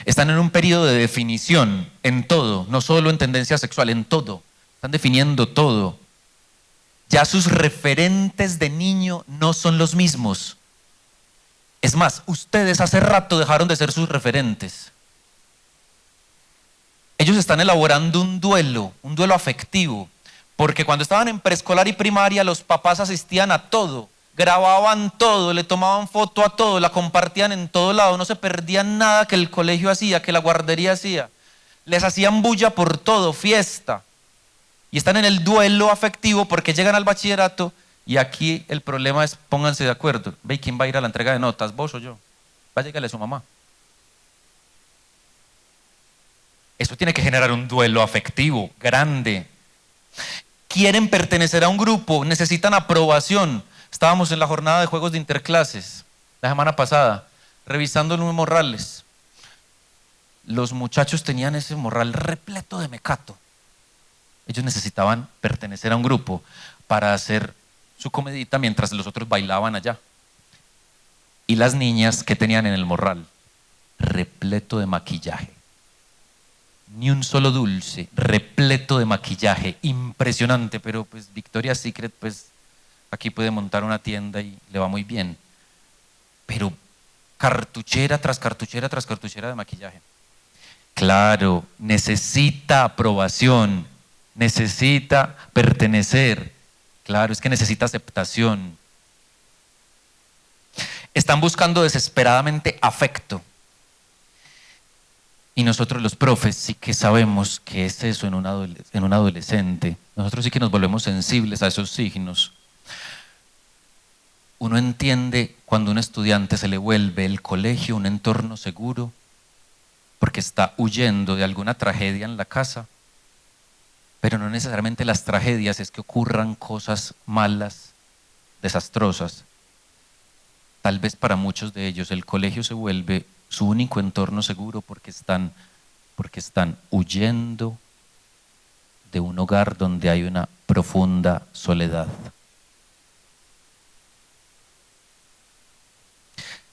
Speaker 1: Están en un periodo de definición en todo, no solo en tendencia sexual, en todo. Están definiendo todo. Ya sus referentes de niño no son los mismos. Es más, ustedes hace rato dejaron de ser sus referentes. Ellos están elaborando un duelo afectivo, porque cuando estaban en preescolar y primaria los papás asistían a todo, grababan todo, le tomaban foto a todo, la compartían en todo lado, no se perdían nada que el colegio hacía, que la guardería hacía. Les hacían bulla por todo, fiesta. Y están en el duelo afectivo porque llegan al bachillerato y aquí el problema es pónganse de acuerdo. ¿Ve quién va a ir a la entrega de notas? ¿Vos o yo? Va a llegarle a su mamá. Eso tiene que generar un duelo afectivo grande. Quieren pertenecer a un grupo, necesitan aprobación. Estábamos en la jornada de juegos de interclases la semana pasada, revisando los morrales. Los muchachos tenían ese morral repleto de mecato. Ellos necesitaban pertenecer a un grupo para hacer su comidita mientras los otros bailaban allá. Y las niñas, ¿qué tenían en el morral? Repleto de maquillaje. Ni un solo dulce, repleto de maquillaje, impresionante, pero pues Victoria's Secret, pues aquí puede montar una tienda y le va muy bien. Pero cartuchera tras cartuchera tras cartuchera de maquillaje. Claro, necesita aprobación, necesita pertenecer. Claro, es que necesita aceptación. Están buscando desesperadamente afecto. Y nosotros los profes sí que sabemos que es eso en un adolescente. Nosotros sí que nos volvemos sensibles a esos signos. Uno entiende cuando a un estudiante se le vuelve el colegio un entorno seguro porque está huyendo de alguna tragedia en la casa, pero no necesariamente las tragedias es que ocurran cosas malas, desastrosas. Tal vez para muchos de ellos el colegio se vuelve su único entorno seguro porque están huyendo de un hogar donde hay una profunda soledad.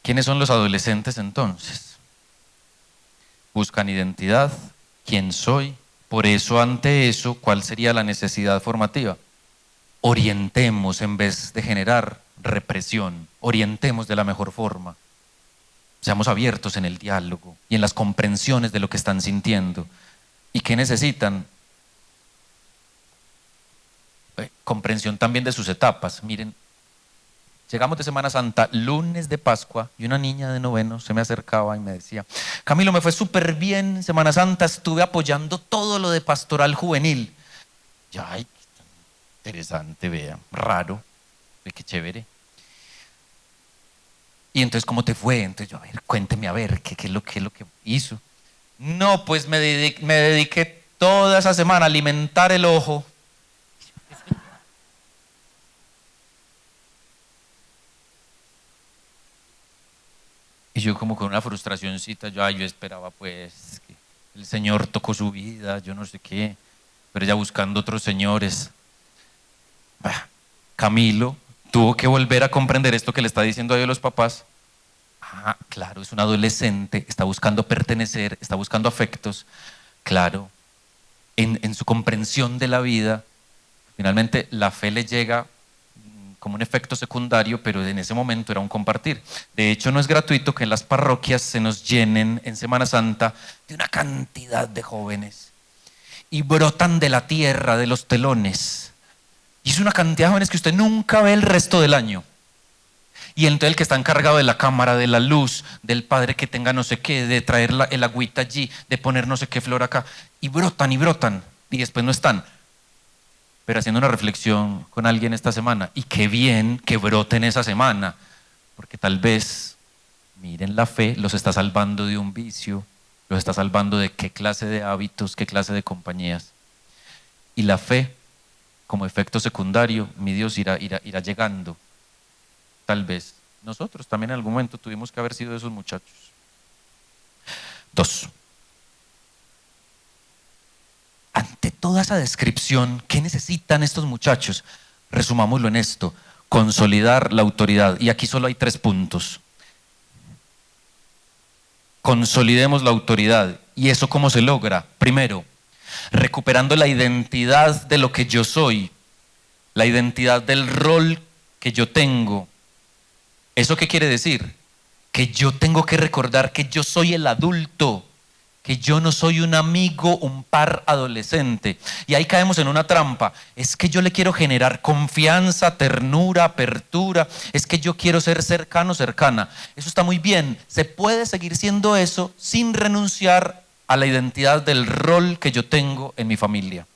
Speaker 1: ¿Quiénes son los adolescentes entonces? Buscan identidad, quién soy. Por eso, ante eso, ¿cuál sería la necesidad formativa? Orientemos en vez de generar represión, orientemos de la mejor forma. Seamos abiertos en el diálogo y en las comprensiones de lo que están sintiendo. ¿Y qué necesitan? Comprensión también de sus etapas. Miren, llegamos de Semana Santa, lunes de Pascua, y una niña de noveno se me acercaba y me decía: Camilo, me fue súper bien en Semana Santa, estuve apoyando todo lo de pastoral juvenil. Ya, ay, interesante, vea, raro, qué chévere. Y entonces, ¿cómo te fue? Entonces yo, a ver, cuénteme, a ver, ¿qué es lo que hizo? No, pues me dediqué toda esa semana a alimentar el ojo. Y yo como con una frustracióncita, yo esperaba pues que el Señor tocó su vida, yo no sé qué, pero ella buscando otros señores. Camilo tuvo que volver a comprender esto que le está diciendo a ellos los papás. Ah, claro, es un adolescente, está buscando pertenecer, está buscando afectos. Claro, en su comprensión de la vida, finalmente la fe le llega como un efecto secundario, pero en ese momento era un compartir. De hecho, no es gratuito que en las parroquias se nos llenen en Semana Santa de una cantidad de jóvenes y brotan de la tierra, de los telones. Y es una cantidad de jóvenes que usted nunca ve el resto del año. Y entonces el que está encargado de la cámara, de la luz, del padre que tenga no sé qué, de traer el agüita allí, de poner no sé qué flor acá, y brotan y después no están. Pero haciendo una reflexión con alguien esta semana, y qué bien que broten esa semana, porque tal vez, miren, la fe los está salvando de un vicio, los está salvando de qué clase de hábitos, qué clase de compañías. Y la fe, como efecto secundario, mi Dios, irá llegando. Tal vez nosotros también en algún momento tuvimos que haber sido esos muchachos. 2. Ante toda esa descripción, ¿qué necesitan estos muchachos? Resumámoslo en esto: consolidar la autoridad. Y aquí solo hay 3 puntos. Consolidemos la autoridad. ¿Y eso cómo se logra? Primero, recuperando la identidad de lo que yo soy, la identidad del rol que yo tengo. ¿Eso qué quiere decir? Que yo tengo que recordar que yo soy el adulto, que yo no soy un amigo, un par adolescente. Y ahí caemos en una trampa. Es que yo le quiero generar confianza, ternura, apertura. Es que yo quiero ser cercano, cercana. Eso está muy bien. Se puede seguir siendo eso sin renunciar a la identidad del rol que yo tengo en mi familia.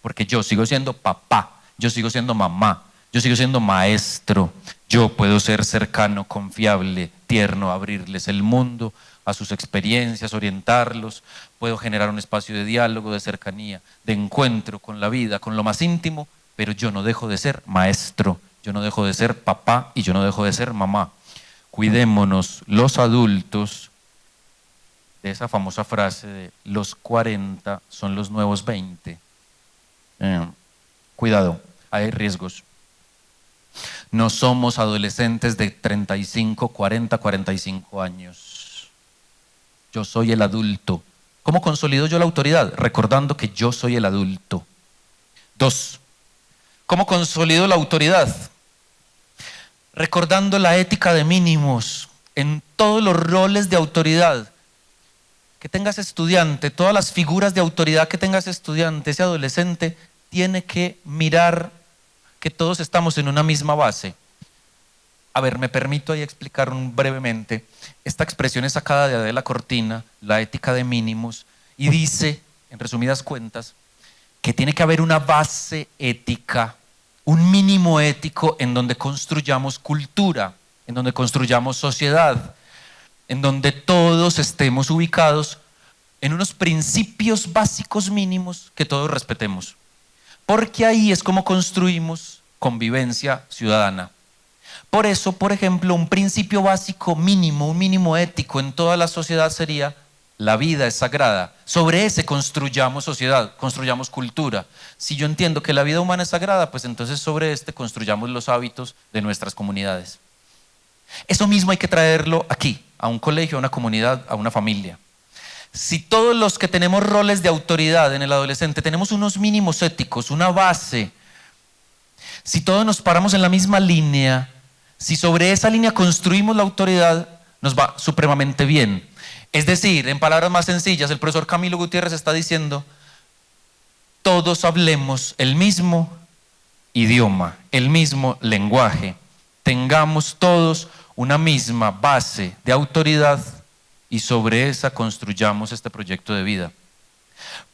Speaker 1: Porque yo sigo siendo papá, yo sigo siendo mamá, yo sigo siendo maestro. Yo puedo ser cercano, confiable, tierno, abrirles el mundo a sus experiencias, orientarlos. Puedo generar un espacio de diálogo, de cercanía, de encuentro con la vida, con lo más íntimo, pero yo no dejo de ser maestro, yo no dejo de ser papá y yo no dejo de ser mamá. Cuidémonos los adultos de esa famosa frase de los 40 son los nuevos 20. Cuidado, hay riesgos. No somos adolescentes de 35, 40, 45 años. Yo soy el adulto. ¿Cómo consolido yo la autoridad? Recordando que yo soy el adulto. 2. ¿Cómo consolido la autoridad? Recordando la ética de mínimos en todos los roles de autoridad que tengas estudiante, todas las figuras de autoridad que tengas estudiante, ese adolescente tiene que mirar que todos estamos en una misma base. A ver, me permito ahí explicar brevemente. Esta expresión es sacada de Adela Cortina, la ética de mínimos, y dice, en resumidas cuentas, que tiene que haber una base ética, un mínimo ético en donde construyamos cultura, en donde construyamos sociedad, en donde todos estemos ubicados en unos principios básicos mínimos que todos respetemos. Porque ahí es como construimos convivencia ciudadana. Por eso, por ejemplo, un principio básico mínimo, un mínimo ético en toda la sociedad sería: la vida es sagrada. Sobre ese construyamos sociedad, construyamos cultura. Si yo entiendo que la vida humana es sagrada, pues entonces sobre este construyamos los hábitos de nuestras comunidades. Eso mismo hay que traerlo aquí, a un colegio, a una comunidad, a una familia. Si todos los que tenemos roles de autoridad en el adolescente tenemos unos mínimos éticos, una base, si todos nos paramos en la misma línea, si sobre esa línea construimos la autoridad, nos va supremamente bien. Es decir, en palabras más sencillas, el profesor Camilo Gutiérrez está diciendo: todos hablemos el mismo idioma, el mismo lenguaje, tengamos todos una misma base de autoridad y sobre esa construyamos este proyecto de vida.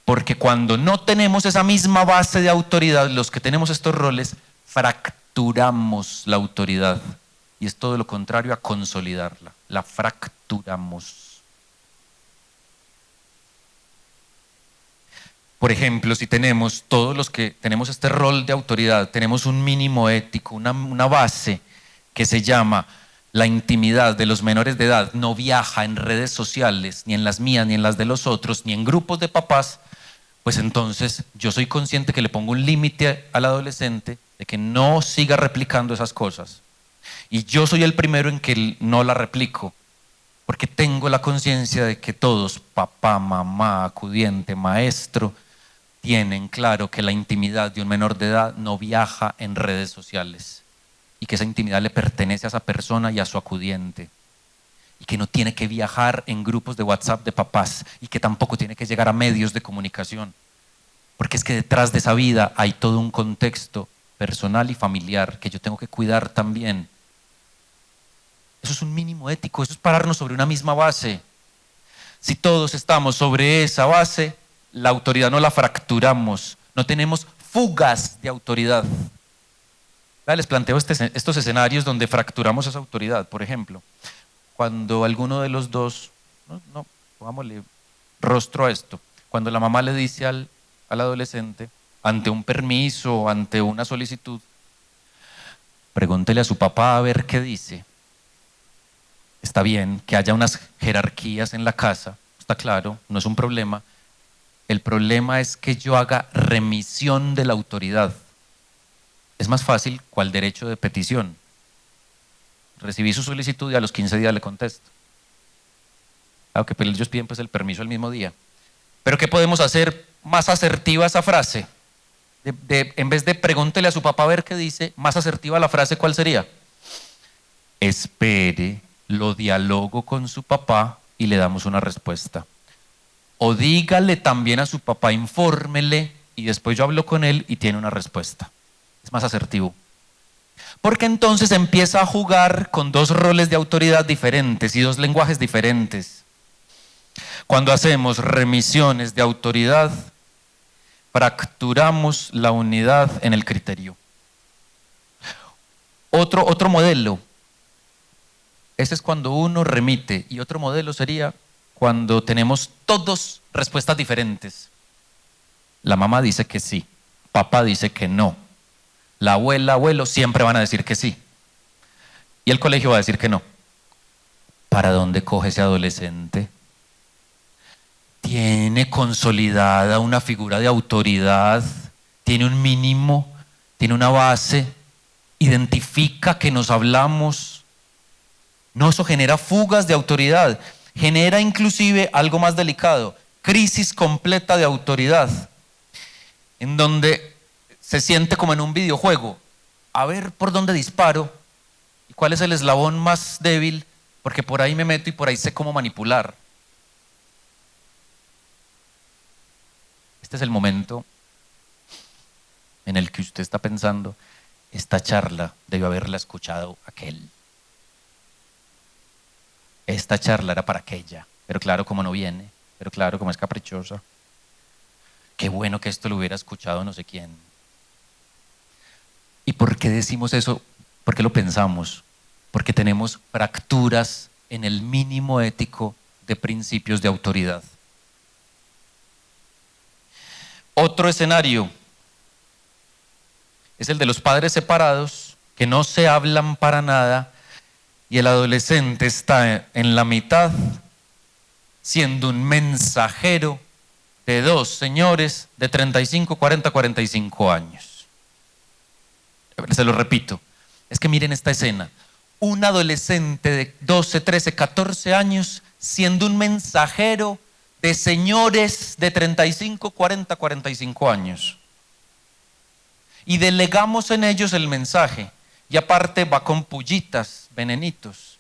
Speaker 1: Porque cuando no tenemos esa misma base de autoridad, los que tenemos estos roles, fracturamos la autoridad. Y es todo lo contrario a consolidarla, la fracturamos. Por ejemplo, si tenemos, todos los que tenemos este rol de autoridad, tenemos un mínimo ético, una base que se llama: la intimidad de los menores de edad no viaja en redes sociales, ni en las mías, ni en las de los otros, ni en grupos de papás, pues entonces yo soy consciente que le pongo un límite al adolescente de que no siga replicando esas cosas. Y yo soy el primero en que no la replico, porque tengo la conciencia de que todos, papá, mamá, acudiente, maestro, tienen claro que la intimidad de un menor de edad no viaja en redes sociales y que esa intimidad le pertenece a esa persona y a su acudiente, y que no tiene que viajar en grupos de WhatsApp de papás y que tampoco tiene que llegar a medios de comunicación, porque es que detrás de esa vida hay todo un contexto personal y familiar que yo tengo que cuidar también. Eso es un mínimo ético, eso es pararnos sobre una misma base. Si todos estamos sobre esa base, la autoridad no la fracturamos, no tenemos fugas de autoridad. Les planteo estos escenarios donde fracturamos esa autoridad. Por ejemplo, cuando alguno de los dos, pongámosle rostro a esto, cuando la mamá le dice al adolescente, ante un permiso, ante una solicitud: pregúntele a su papá a ver qué dice. Está bien que haya unas jerarquías en la casa, está claro, no es un problema. El problema es que yo haga remisión de la autoridad. Es más fácil cual derecho de petición. Recibí su solicitud y a los 15 días le contesto. Aunque ellos piden pues el permiso el mismo día. Pero ¿qué podemos hacer más asertiva esa frase? En vez de pregúntele a su papá a ver qué dice, más asertiva la frase, ¿cuál sería? Espere, lo dialogo con su papá y le damos una respuesta. O dígale también a su papá, infórmele, y después yo hablo con él y tiene una respuesta. Es más asertivo. Porque entonces empieza a jugar con dos roles de autoridad diferentes y dos lenguajes diferentes. Cuando hacemos remisiones de autoridad, fracturamos la unidad en el criterio. Otro modelo. Este es cuando uno remite, y otro modelo sería cuando tenemos todos respuestas diferentes. La mamá dice que sí, papá dice que no, la abuela, abuelo siempre van a decir que sí, y el colegio va a decir que no. ¿Para dónde coge ese adolescente? Tiene consolidada una figura de autoridad, tiene un mínimo, tiene una base, identifica que nos hablamos. No, eso genera fugas de autoridad. Genera inclusive algo más delicado, crisis completa de autoridad, en donde se siente como en un videojuego, a ver por dónde disparo y cuál es el eslabón más débil, porque por ahí me meto y por ahí sé cómo manipular. Este es el momento en el que usted está pensando: esta charla debió haberla escuchado aquel. Esta charla era para aquella, pero claro, como no viene, pero claro, como es caprichosa. Qué bueno que esto lo hubiera escuchado no sé quién. ¿Y por qué decimos eso? ¿Por qué lo pensamos? Porque tenemos fracturas en el mínimo ético de principios de autoridad. Otro escenario es el de los padres separados que no se hablan para nada, y el adolescente está en la mitad siendo un mensajero de dos señores de 35, 40, 45 años. Se lo repito, es que miren esta escena. Un adolescente de 12, 13, 14 años siendo un mensajero de señores de 35, 40, 45 años. Y delegamos en ellos el mensaje. Y aparte va con pullitas, venenitos.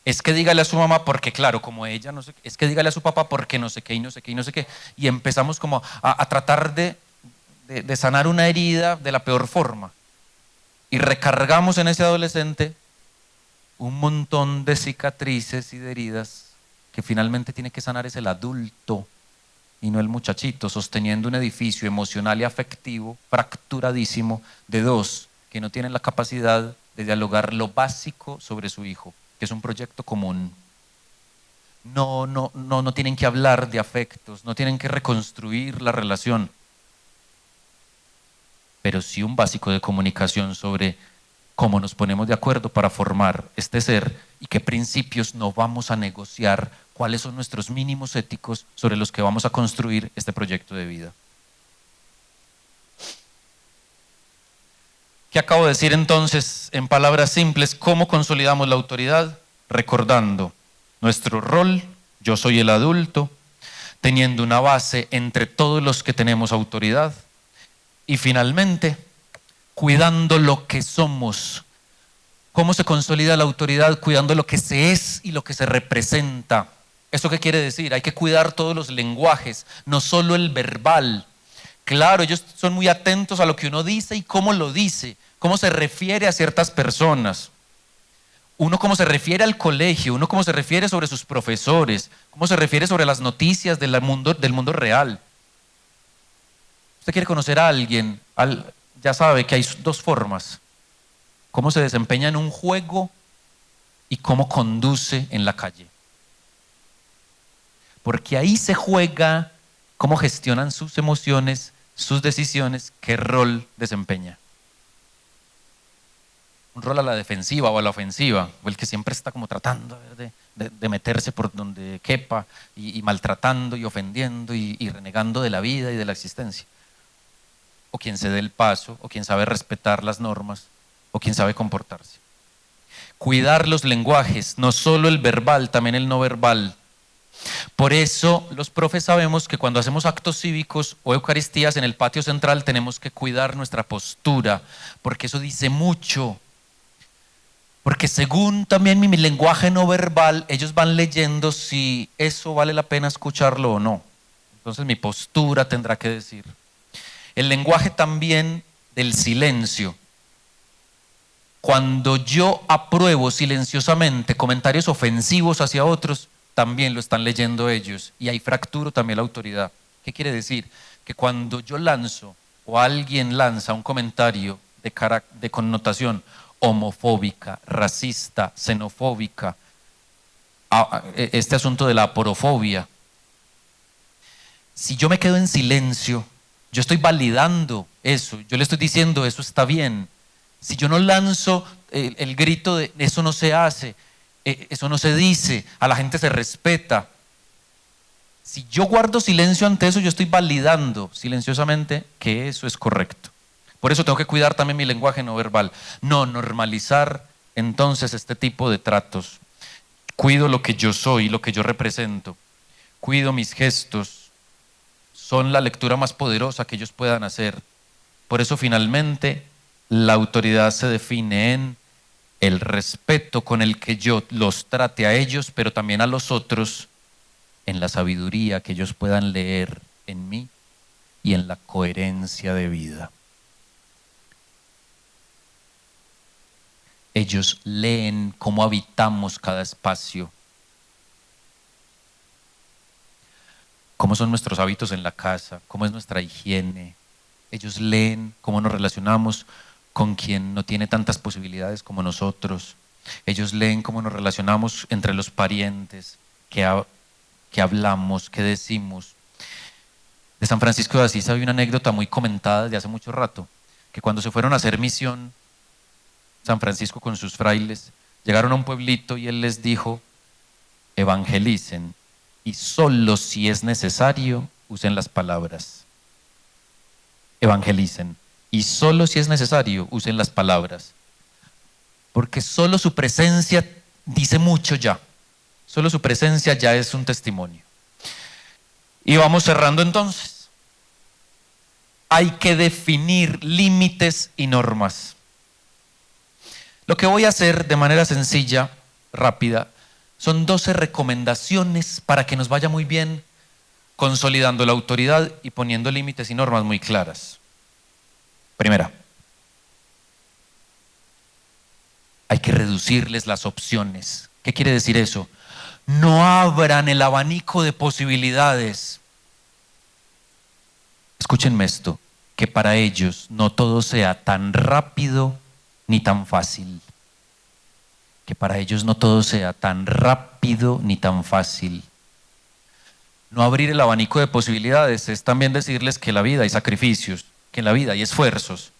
Speaker 1: Es que dígale a su mamá porque claro, como ella no sé, es que dígale a su papá porque no sé qué y no sé qué y no sé qué. Y empezamos como a tratar de sanar una herida de la peor forma. Y recargamos en ese adolescente un montón de cicatrices y de heridas que finalmente tiene que sanar es el adulto y no el muchachito, sosteniendo un edificio emocional y afectivo fracturadísimo de dos que no tienen la capacidad de dialogar lo básico sobre su hijo, que es un proyecto común. No tienen que hablar de afectos, no tienen que reconstruir la relación, pero sí un básico de comunicación sobre cómo nos ponemos de acuerdo para formar este ser y qué principios no vamos a negociar, cuáles son nuestros mínimos éticos sobre los que vamos a construir este proyecto de vida. ¿Qué acabo de decir entonces en palabras simples? ¿Cómo consolidamos la autoridad? Recordando nuestro rol, yo soy el adulto, teniendo una base entre todos los que tenemos autoridad y finalmente cuidando lo que somos. ¿Cómo se consolida la autoridad? Cuidando lo que se es y lo que se representa. ¿Esto qué quiere decir? Hay que cuidar todos los lenguajes, no solo el verbal. Claro, ellos son muy atentos a lo que uno dice y cómo lo dice, cómo se refiere a ciertas personas. Uno cómo se refiere al colegio, uno cómo se refiere sobre sus profesores, cómo se refiere sobre las noticias del mundo real. Usted quiere conocer a alguien, ya sabe que hay dos formas. Cómo se desempeña en un juego y cómo conduce en la calle. Porque ahí se juega cómo gestionan sus emociones, sus decisiones, qué rol desempeña. Un rol a la defensiva o a la ofensiva, o el que siempre está como tratando de meterse por donde quepa y maltratando y ofendiendo y renegando de la vida y de la existencia. O quien se dé el paso, o quien sabe respetar las normas, o quien sabe comportarse. Cuidar los lenguajes, no solo el verbal, también el no verbal. Por eso los profes sabemos que cuando hacemos actos cívicos o eucaristías en el patio central tenemos que cuidar nuestra postura, porque eso dice mucho. Porque según también mi lenguaje no verbal, ellos van leyendo si eso vale la pena escucharlo o no. Entonces mi postura tendrá que decir. El lenguaje también del silencio. Cuando yo apruebo silenciosamente comentarios ofensivos hacia otros, también lo están leyendo ellos y ahí fracturo también la autoridad. ¿Qué quiere decir? Que cuando yo lanzo o alguien lanza un comentario de connotación homofóbica, racista, xenofóbica, este asunto de la aporofobia, si yo me quedo en silencio, yo estoy validando eso, yo le estoy diciendo eso está bien. Si yo no lanzo el grito de eso no se hace, eso no se dice, a la gente se respeta. Si yo guardo silencio ante eso, yo estoy validando silenciosamente que eso es correcto. Por eso tengo que cuidar también mi lenguaje no verbal. No normalizar entonces este tipo de tratos. Cuido lo que yo soy, lo que yo represento. Cuido mis gestos. Son la lectura más poderosa que ellos puedan hacer. Por eso finalmente la autoridad se define en el respeto con el que yo los trate a ellos, pero también a los otros, en la sabiduría que ellos puedan leer en mí y en la coherencia de vida. Ellos leen cómo habitamos cada espacio, cómo son nuestros hábitos en la casa, cómo es nuestra higiene. Ellos leen cómo nos relacionamos con quien no tiene tantas posibilidades como nosotros. Ellos leen cómo nos relacionamos entre los parientes, qué hablamos, qué decimos. De San Francisco de Asís hay una anécdota muy comentada desde hace mucho rato, que cuando se fueron a hacer misión San Francisco con sus frailes, llegaron a un pueblito y él les dijo: evangelicen y solo si es necesario usen las palabras. Evangelicen y solo si es necesario usen las palabras. Porque solo su presencia dice mucho ya. Solo su presencia ya es un testimonio. Y vamos cerrando entonces. Hay que definir límites y normas. Lo que voy a hacer de manera sencilla, rápida, son 12 recomendaciones para que nos vaya muy bien consolidando la autoridad y poniendo límites y normas muy claras. Primera, hay que reducirles las opciones. ¿Qué quiere decir eso? No abran el abanico de posibilidades. Escúchenme esto, que para ellos no todo sea tan rápido ni tan fácil. Que para ellos no todo sea tan rápido ni tan fácil. No abrir el abanico de posibilidades es también decirles que en la vida hay sacrificios, que en la vida hay esfuerzos.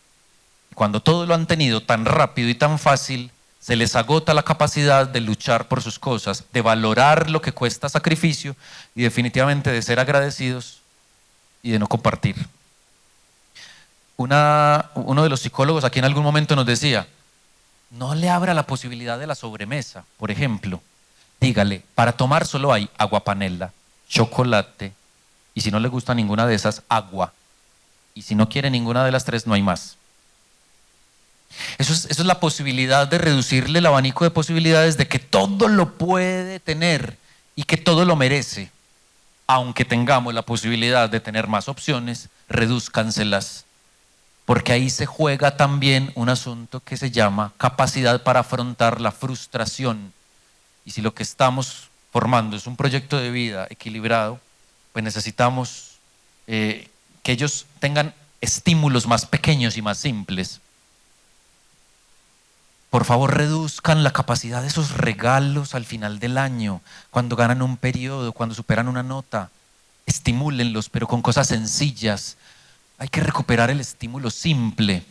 Speaker 1: Cuando todo lo han tenido tan rápido y tan fácil, se les agota la capacidad de luchar por sus cosas, de valorar lo que cuesta sacrificio y definitivamente de ser agradecidos y de no compartir. Uno de los psicólogos aquí en algún momento nos decía: no le abra la posibilidad de la sobremesa, por ejemplo. Dígale, para tomar solo hay agua panela, chocolate, y si no le gusta ninguna de esas, agua. Y si no quiere ninguna de las tres, no hay más. Eso es la posibilidad de reducirle el abanico de posibilidades de que todo lo puede tener y que todo lo merece. Aunque tengamos la posibilidad de tener más opciones, redúzcanselas. Porque ahí se juega también un asunto que se llama capacidad para afrontar la frustración. Y si lo que estamos formando es un proyecto de vida equilibrado, pues necesitamos que ellos tengan estímulos más pequeños y más simples. Por favor, reduzcan la capacidad de esos regalos al final del año, cuando ganan un periodo, cuando superan una nota. Estimúlenlos, pero con cosas sencillas. Hay que recuperar el estímulo simple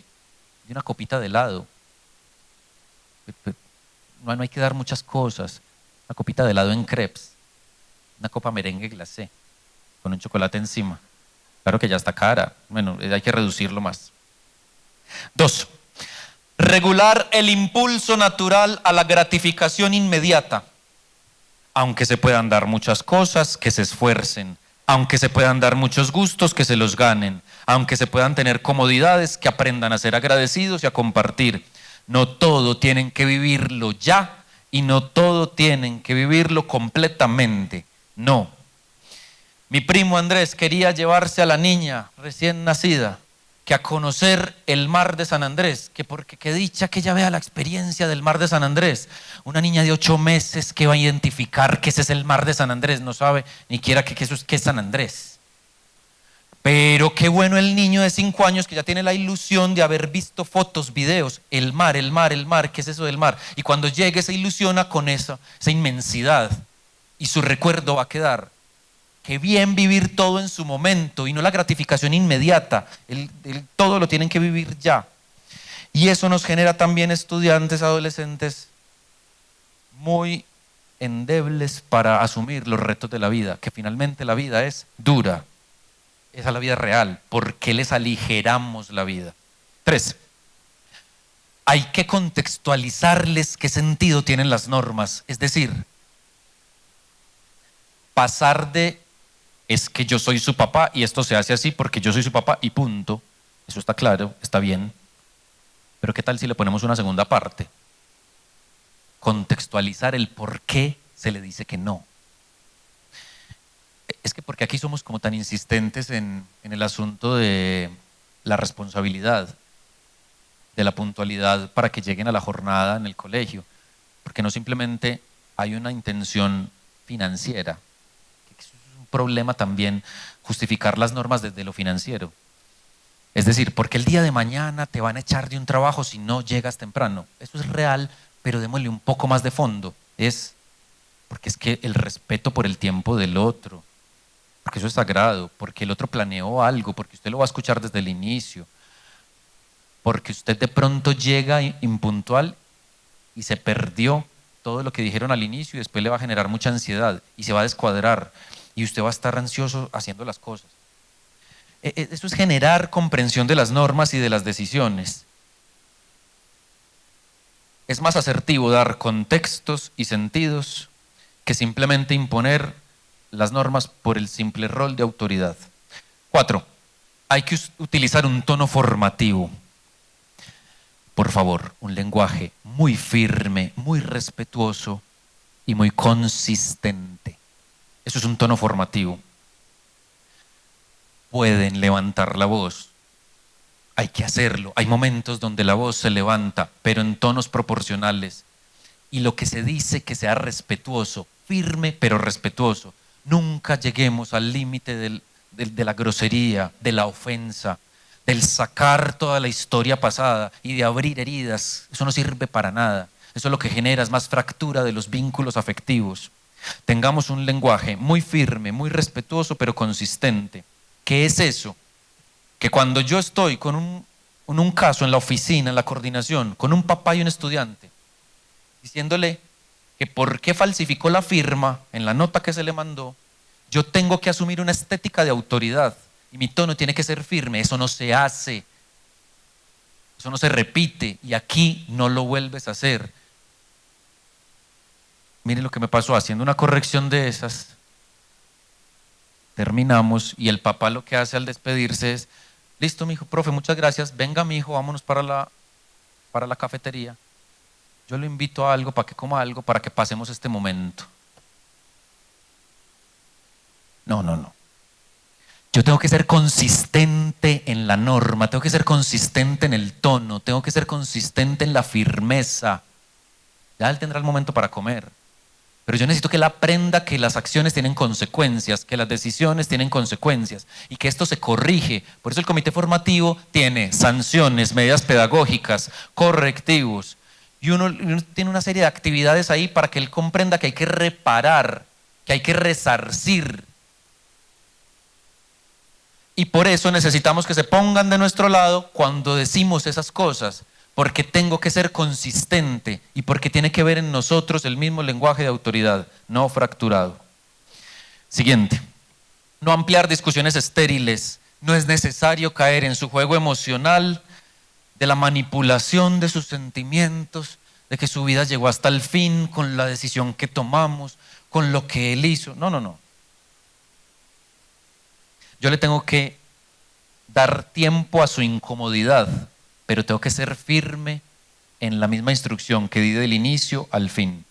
Speaker 1: de una copita de helado. No hay que dar muchas cosas. Una copita de helado en crepes, una copa merengue glacé, con un chocolate encima. Claro que ya está cara. Bueno, hay que reducirlo más. 2. Regular el impulso natural a la gratificación inmediata. Aunque se puedan dar muchas cosas, que se esfuercen. Aunque se puedan dar muchos gustos, que se los ganen. Aunque se puedan tener comodidades, que aprendan a ser agradecidos y a compartir. No todo tienen que vivirlo ya y no todo tienen que vivirlo completamente. No. Mi primo Andrés quería llevarse a la niña recién nacida que a conocer el mar de San Andrés, que porque qué dicha que ella vea la experiencia del mar de San Andrés. Una niña de 8 meses que va a identificar que ese es el mar de San Andrés, no sabe ni siquiera que eso es, que es San Andrés. Pero qué bueno el niño de 5 años que ya tiene la ilusión de haber visto fotos, videos, el mar, el mar, el mar, ¿qué es eso del mar? Y cuando llegue se ilusiona con esa inmensidad y su recuerdo va a quedar. Qué bien vivir todo en su momento y no la gratificación inmediata. Todo lo tienen que vivir ya. Y eso nos genera también estudiantes, adolescentes muy endebles para asumir los retos de la vida, que finalmente la vida es dura. Esa es la vida real. ¿Por qué les aligeramos la vida? 3. Hay que contextualizarles qué sentido tienen las normas. Es decir, pasar de es que yo soy su papá y esto se hace así porque yo soy su papá y punto. Eso está claro, está bien. Pero ¿qué tal si le ponemos una segunda parte? Contextualizar el por qué se le dice que no. Es que porque aquí somos como tan insistentes en el asunto de la responsabilidad, de la puntualidad para que lleguen a la jornada en el colegio. Porque no simplemente hay una intención financiera. Problema también justificar las normas desde lo financiero. Es decir, porque el día de mañana te van a echar de un trabajo si no llegas temprano. Eso es real, pero démosle un poco más de fondo. Es porque es que el respeto por el tiempo del otro, porque eso es sagrado, porque el otro planeó algo, porque usted lo va a escuchar desde el inicio. porque usted de pronto llega impuntual y se perdió todo lo que dijeron al inicio y después le va a generar mucha ansiedad y se va a descuadrar y usted va a estar ansioso haciendo las cosas. Eso es generar comprensión de las normas y de las decisiones. Es más asertivo dar contextos y sentidos que simplemente imponer las normas por el simple rol de autoridad. 4. Hay que utilizar un tono formativo. Por favor, un lenguaje muy firme, muy respetuoso y muy consistente. Eso es un tono formativo. Pueden levantar la voz. Hay que hacerlo. Hay momentos donde la voz se levanta, pero en tonos proporcionales. Y lo que se dice que sea respetuoso, firme pero respetuoso. Nunca lleguemos al límite de la grosería, de la ofensa, del sacar toda la historia pasada y de abrir heridas. Eso no sirve para nada. Eso lo que genera es más fractura de los vínculos afectivos. Tengamos un lenguaje muy firme, muy respetuoso, pero consistente. ¿Qué es eso? Que cuando yo estoy con un caso en la oficina, en la coordinación, con un papá y un estudiante, diciéndole que por qué falsificó la firma en la nota que se le mandó, yo tengo que asumir una estética de autoridad y mi tono tiene que ser firme. Eso no se hace, eso no se repite y aquí no lo vuelves a hacer. Miren lo que me pasó haciendo una corrección de esas. Terminamos y el papá lo que hace al despedirse es: listo, mi hijo, profe, muchas gracias, venga, mi hijo, vámonos para la cafetería. Yo lo invito a algo para que coma algo, para que pasemos este momento. No. Yo tengo que ser consistente en la norma, tengo que ser consistente en el tono, tengo que ser consistente en la firmeza. Ya él tendrá el momento para comer. Pero yo necesito que él aprenda que las acciones tienen consecuencias, que las decisiones tienen consecuencias y que esto se corrige. Por eso el comité formativo tiene sanciones, medidas pedagógicas, correctivos. Y uno tiene una serie de actividades ahí para que él comprenda que hay que reparar, que hay que resarcir. Y por eso necesitamos que se pongan de nuestro lado cuando decimos esas cosas, porque tengo que ser consistente y porque tiene que ver en nosotros el mismo lenguaje de autoridad, no fracturado. Siguiente, no ampliar discusiones estériles. No es necesario caer en su juego emocional de la manipulación de sus sentimientos, de que su vida llegó hasta el fin con la decisión que tomamos, con lo que él hizo. No. Yo le tengo que dar tiempo a su incomodidad, pero tengo que ser firme en la misma instrucción que di del inicio al fin.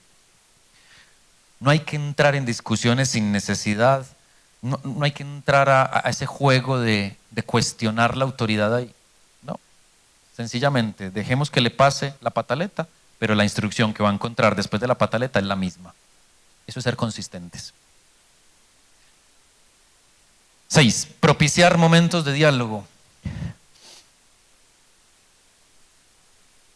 Speaker 1: No hay que entrar en discusiones sin necesidad, no hay que entrar a ese juego de cuestionar la autoridad ahí. No, sencillamente dejemos que le pase la pataleta, pero la instrucción que va a encontrar después de la pataleta es la misma. Eso es ser consistentes. 6. Propiciar momentos de diálogo.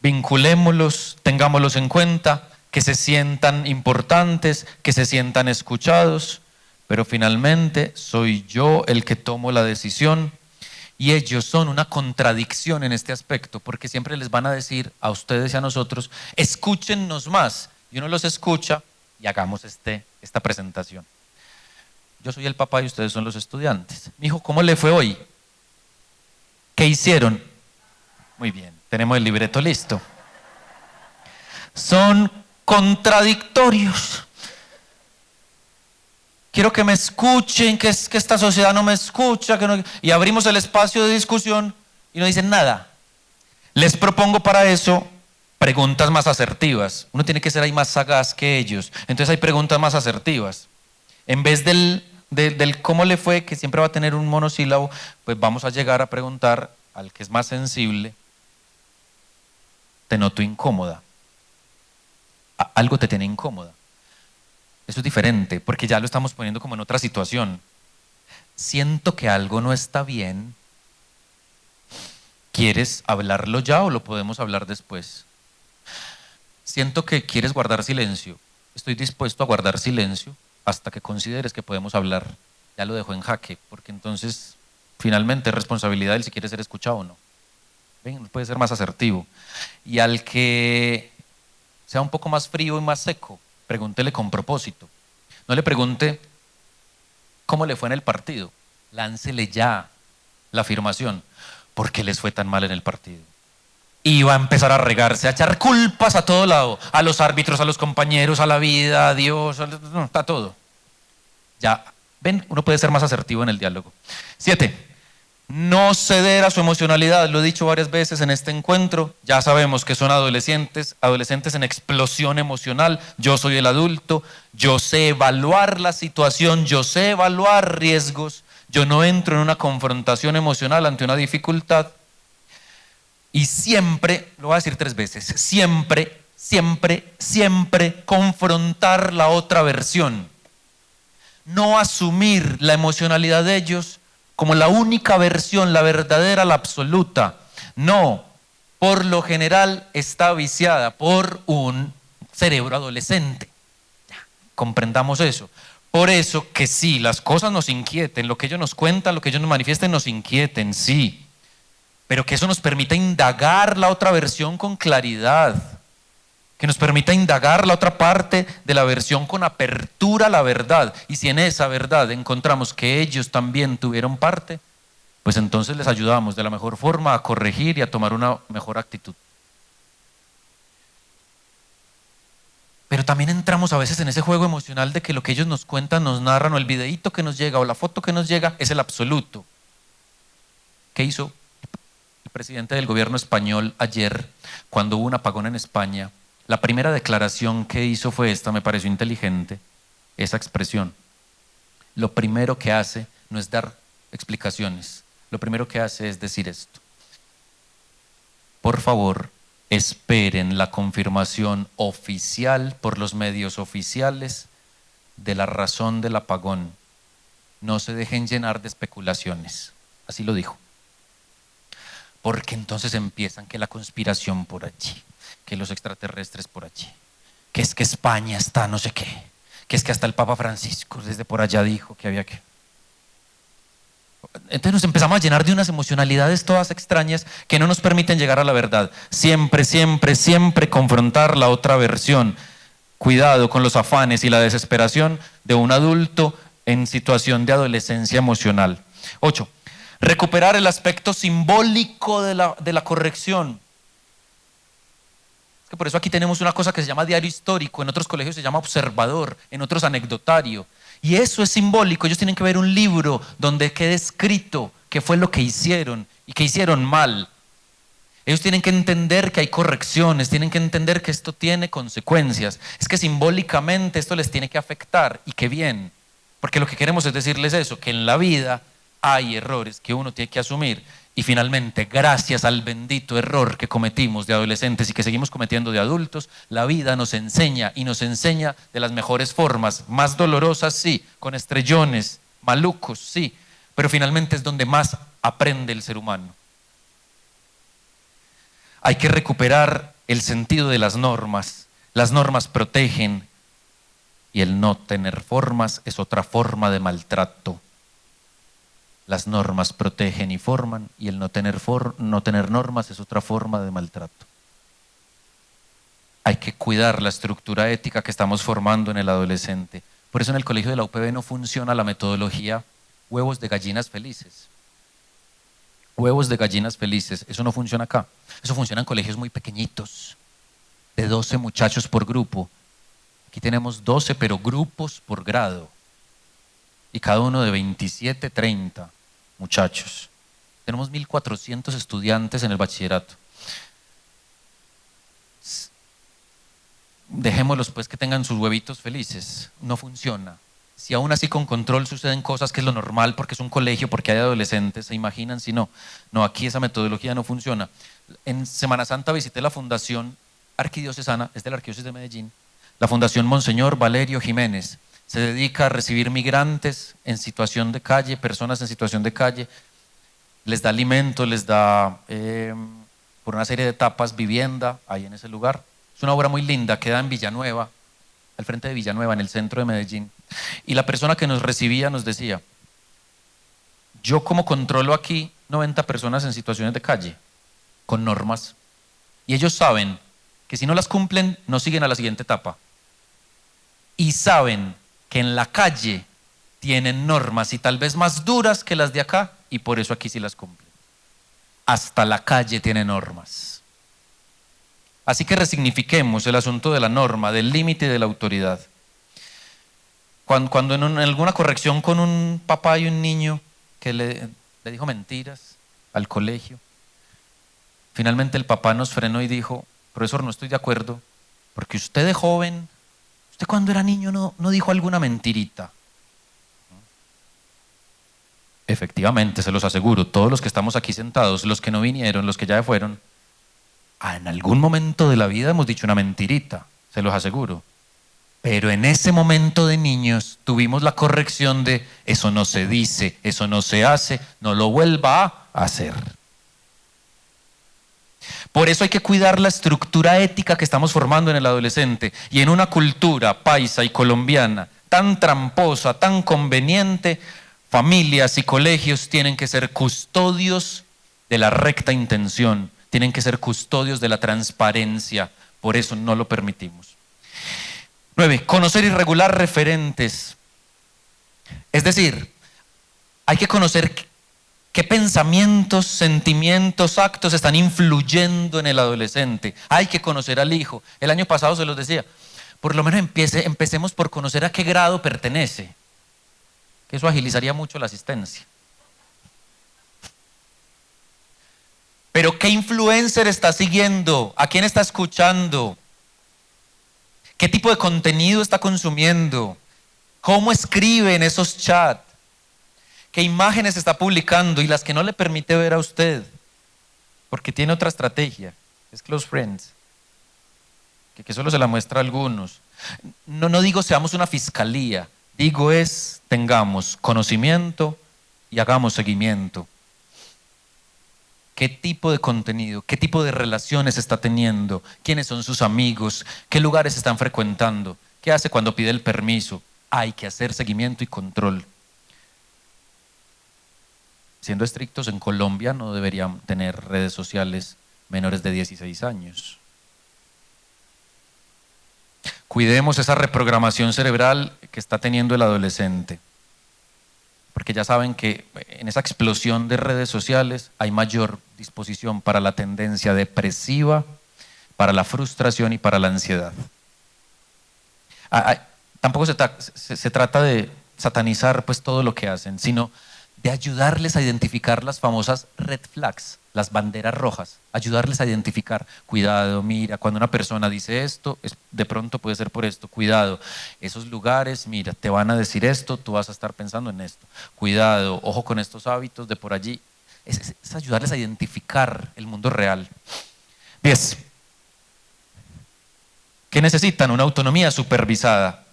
Speaker 1: Vinculémoslos, tengámoslos en cuenta, que se sientan importantes, que se sientan escuchados, pero finalmente soy yo el que tomo la decisión y ellos son una contradicción en este aspecto, porque siempre les van a decir a ustedes y a nosotros: escúchennos más, y uno los escucha y hagamos esta presentación. Yo soy el papá y ustedes son los estudiantes. Mi hijo, ¿cómo le fue hoy? ¿Qué hicieron? Muy bien, tenemos el libreto listo. Son contradictorios. Quiero que me escuchen, que esta sociedad no me escucha, y abrimos el espacio de discusión y no dicen nada. Les propongo para eso preguntas más asertivas. Uno tiene que ser ahí más sagaz que ellos. Entonces hay preguntas más asertivas. En vez del cómo le fue, que siempre va a tener un monosílabo, pues vamos a llegar a preguntar al que es más sensible: te noto incómoda. Algo te tiene incómoda. Eso es diferente, porque ya lo estamos poniendo como en otra situación. Siento que algo no está bien. ¿Quieres hablarlo ya o lo podemos hablar después? Siento que quieres guardar silencio. Estoy dispuesto a guardar silencio hasta que consideres que podemos hablar. Ya lo dejo en jaque, porque entonces finalmente es responsabilidad de él si quiere ser escuchado o no. ¿Ven? Uno puede ser más asertivo. Y al que sea un poco más frío y más seco, pregúntele con propósito. No le pregunte cómo le fue en el partido. Láncele ya la afirmación. ¿Por qué les fue tan mal en el partido? Y va a empezar a regarse, a echar culpas a todo lado, a los árbitros, a los compañeros, a la vida, a Dios, no, a todo. Ya, ven, uno puede ser más asertivo en el diálogo. 7. No ceder a su emocionalidad, lo he dicho varias veces en este encuentro, ya sabemos que son adolescentes en explosión emocional, yo soy el adulto, yo sé evaluar la situación, yo sé evaluar riesgos, yo no entro en una confrontación emocional ante una dificultad y siempre, lo voy a decir 3 veces, siempre, siempre, siempre confrontar la otra versión, no asumir la emocionalidad de ellos como la única versión, la verdadera, la absoluta. No, por lo general está viciada por un cerebro adolescente. Comprendamos eso. Por eso que sí, las cosas nos inquieten, lo que ellos nos cuentan, lo que ellos nos manifiesten nos inquieten, sí. Pero que eso nos permita indagar la otra versión con claridad. Que nos permita indagar la otra parte de la versión con apertura a la verdad. Y si en esa verdad encontramos que ellos también tuvieron parte, pues entonces les ayudamos de la mejor forma a corregir y a tomar una mejor actitud. Pero también entramos a veces en ese juego emocional de que lo que ellos nos cuentan, nos narran, o el videíto que nos llega, o la foto que nos llega, es el absoluto. ¿Qué hizo el presidente del gobierno español ayer, cuando hubo un apagón en España? La primera declaración que hizo fue esta, me pareció inteligente, esa expresión. Lo primero que hace no es dar explicaciones, lo primero que hace es decir esto. Por favor, esperen la confirmación oficial por los medios oficiales de la razón del apagón. No se dejen llenar de especulaciones. Así lo dijo. Porque entonces empiezan que la conspiración por allí, que los extraterrestres por allí, que es que España está no sé qué, que es que hasta el Papa Francisco desde por allá dijo que había que... Entonces nos empezamos a llenar de unas emocionalidades todas extrañas que no nos permiten llegar a la verdad. Siempre, siempre, siempre confrontar la otra versión. Cuidado con los afanes y la desesperación de un adulto en situación de adolescencia emocional. 8. Recuperar el aspecto simbólico de la corrección. Es que por eso aquí tenemos una cosa que se llama diario histórico, en otros colegios se llama observador, en otros anecdotario. Y eso es simbólico, ellos tienen que ver un libro donde quede escrito qué fue lo que hicieron y que hicieron mal. Ellos tienen que entender que hay correcciones, tienen que entender que esto tiene consecuencias. Es que simbólicamente esto les tiene que afectar y qué bien. Porque lo que queremos es decirles eso, que en la vida hay errores que uno tiene que asumir y finalmente, gracias al bendito error que cometimos de adolescentes y que seguimos cometiendo de adultos, la vida nos enseña y nos enseña de las mejores formas, más dolorosas sí, con estrellones, malucos sí, pero finalmente es donde más aprende el ser humano. Hay que recuperar el sentido de las normas protegen y el no tener formas es otra forma de maltrato. Las normas protegen y forman y el no tener normas es otra forma de maltrato. Hay que cuidar la estructura ética que estamos formando en el adolescente. Por eso en el colegio de la UPB no funciona la metodología huevos de gallinas felices. Huevos de gallinas felices, eso no funciona acá. Eso funciona en colegios muy pequeñitos, de 12 muchachos por grupo. Aquí tenemos 12, pero grupos por grado. Y cada uno de 27, 30 muchachos. Tenemos 1.400 estudiantes en el bachillerato. Dejémoslos pues que tengan sus huevitos felices. No funciona. Si aún así con control suceden cosas que es lo normal porque es un colegio, porque hay adolescentes, ¿se imaginan si no? No, aquí esa metodología no funciona. En Semana Santa visité la Fundación Arquidiocesana, es de la Arquidiócesis de Medellín, la Fundación Monseñor Valerio Jiménez. Se dedica a recibir migrantes en situación de calle, personas en situación de calle, les da alimento, les da por una serie de etapas vivienda ahí en ese lugar. Es una obra muy linda, queda en Villanueva, al frente de Villanueva, en el centro de Medellín. Y la persona que nos recibía nos decía, yo como controlo aquí 90 personas en situaciones de calle, con normas. Y ellos saben que si no las cumplen, no siguen a la siguiente etapa. Y saben que en la calle tienen normas y tal vez más duras que las de acá, y por eso aquí sí las cumplen. Hasta la calle tiene normas. Así que resignifiquemos el asunto de la norma, del límite y de la autoridad. Cuando en alguna corrección con un papá y un niño que le dijo mentiras al colegio, finalmente el papá nos frenó y dijo: profesor, no estoy de acuerdo, porque usted de joven, usted cuando era niño no dijo alguna mentirita. Efectivamente, se los aseguro, todos los que estamos aquí sentados, los que no vinieron, los que ya fueron, en algún momento de la vida hemos dicho una mentirita, se los aseguro. Pero en ese momento de niños tuvimos la corrección de: eso no se dice, eso no se hace, no lo vuelva a hacer. Por eso hay que cuidar la estructura ética que estamos formando en el adolescente. Y en una cultura paisa y colombiana tan tramposa, tan conveniente, familias y colegios tienen que ser custodios de la recta intención, tienen que ser custodios de la transparencia. Por eso no lo permitimos. 9. Conocer y regular referentes. Es decir, hay que conocer qué pensamientos, sentimientos, actos están influyendo en el adolescente. Hay que conocer al hijo. El año pasado se los decía, por lo menos empecemos por conocer a qué grado pertenece, que eso agilizaría mucho la asistencia. Pero ¿qué influencer está siguiendo? ¿A quién está escuchando? ¿Qué tipo de contenido está consumiendo? ¿Cómo escribe en esos chats? ¿Qué imágenes está publicando y las que no le permite ver a usted? Porque tiene otra estrategia, es Close Friends, que solo se la muestra a algunos. No digo seamos una fiscalía, digo tengamos conocimiento y hagamos seguimiento. ¿Qué tipo de contenido, qué tipo de relaciones está teniendo? ¿Quiénes son sus amigos? ¿Qué lugares están frecuentando? ¿Qué hace cuando pide el permiso? Hay que hacer seguimiento y control. Siendo estrictos, en Colombia no deberían tener redes sociales menores de 16 años. Cuidemos esa reprogramación cerebral que está teniendo el adolescente, porque ya saben que en esa explosión de redes sociales hay mayor disposición para la tendencia depresiva, para la frustración y para la ansiedad. Tampoco se trata de satanizar pues todo lo que hacen, sino de ayudarles a identificar las famosas red flags, las banderas rojas, ayudarles a identificar: cuidado, mira, cuando una persona dice esto, de pronto puede ser por esto, cuidado, esos lugares, mira, te van a decir esto, tú vas a estar pensando en esto, cuidado, ojo con estos hábitos de por allí. Es ayudarles a identificar el mundo real. 10. ¿Qué necesitan? Una autonomía supervisada.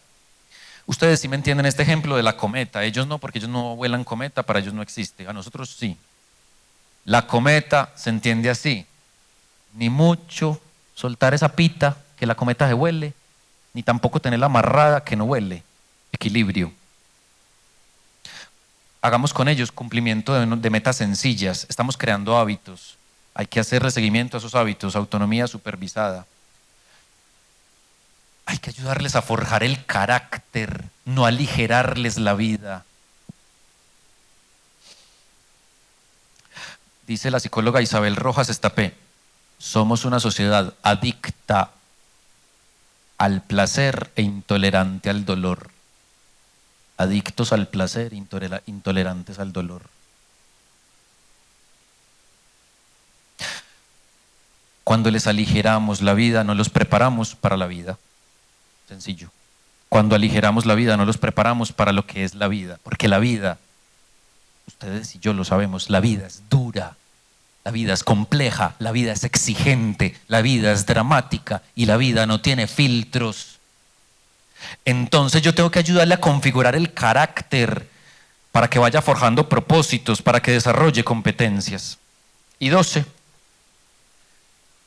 Speaker 1: Ustedes sí me entienden este ejemplo de la cometa. Ellos no, porque ellos no vuelan cometa, para ellos no existe. A nosotros sí. La cometa se entiende así: ni mucho soltar esa pita que la cometa se huele, ni tampoco tenerla amarrada que no huele. Equilibrio. Hagamos con ellos cumplimiento de metas sencillas. Estamos creando hábitos. Hay que hacerle seguimiento a esos hábitos, autonomía supervisada. Hay que ayudarles a forjar el carácter, no aligerarles la vida. Dice la psicóloga Isabel Rojas Estapé: somos una sociedad adicta al placer e intolerante al dolor. Adictos al placer, intolerantes al dolor. Cuando les aligeramos la vida, no los preparamos para la vida. Sencillo. Cuando aligeramos la vida, no los preparamos para lo que es la vida. Porque la vida, ustedes y yo lo sabemos, la vida es dura, la vida es compleja, la vida es exigente, la vida es dramática y la vida no tiene filtros. Entonces yo tengo que ayudarle a configurar el carácter para que vaya forjando propósitos, para que desarrolle competencias. Y 12.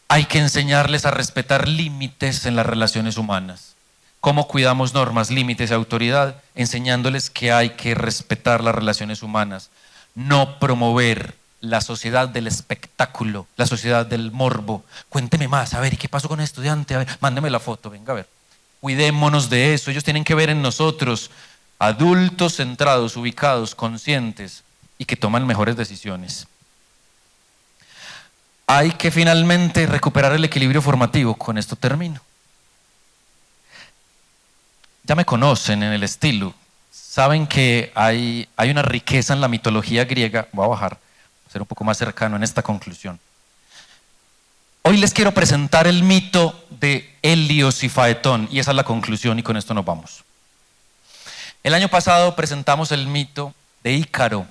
Speaker 1: Hay que enseñarles a respetar límites en las relaciones humanas. ¿Cómo cuidamos normas, límites y autoridad? Enseñándoles que hay que respetar las relaciones humanas, no promover la sociedad del espectáculo, la sociedad del morbo. Cuénteme más, a ver, ¿y qué pasó con el estudiante? A ver, mándeme la foto, venga a ver. Cuidémonos de eso, ellos tienen que ver en nosotros adultos centrados, ubicados, conscientes y que toman mejores decisiones. Hay que finalmente recuperar el equilibrio formativo. Con esto termino. Ya me conocen en el estilo. Saben que hay una riqueza en la mitología griega. Voy a bajar, a ser un poco más cercano en esta conclusión. Hoy les quiero presentar el mito de Helios y Faetón, y esa es la conclusión, y con esto nos vamos. El año pasado presentamos el mito de Ícaro,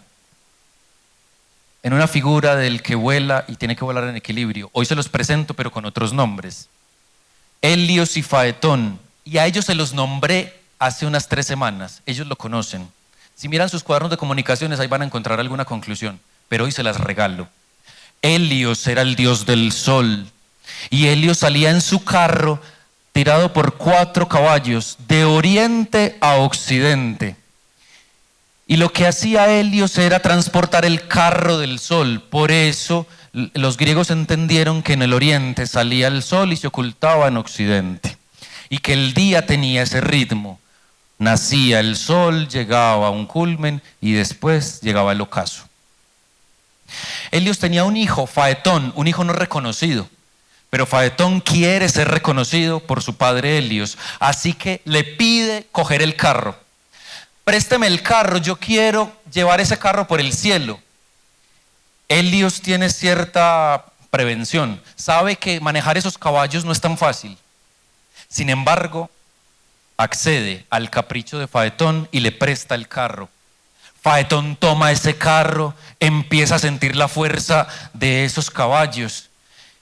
Speaker 1: en una figura del que vuela y tiene que volar en equilibrio. Hoy se los presento, pero con otros nombres. Helios y Faetón, y a ellos se los nombré hace unas 3 semanas. Ellos lo conocen. Si miran sus cuadernos de comunicaciones, ahí van a encontrar alguna conclusión, pero hoy se las regalo. Helios era el dios del sol, y Helios salía en su carro tirado por 4 caballos, de oriente a occidente. Y lo que hacía Helios era transportar el carro del sol. Por eso los griegos entendieron que en el oriente salía el sol y se ocultaba en occidente. Y que el día tenía ese ritmo. Nacía el sol, llegaba a un culmen y después llegaba el ocaso. Helios tenía un hijo, Faetón, un hijo no reconocido. Pero Faetón quiere ser reconocido por su padre Helios. Así que le pide coger el carro. Présteme el carro, yo quiero llevar ese carro por el cielo. Helios tiene cierta prevención, sabe que manejar esos caballos no es tan fácil. Sin embargo, accede al capricho de Faetón y le presta el carro. Faetón toma ese carro, empieza a sentir la fuerza de esos caballos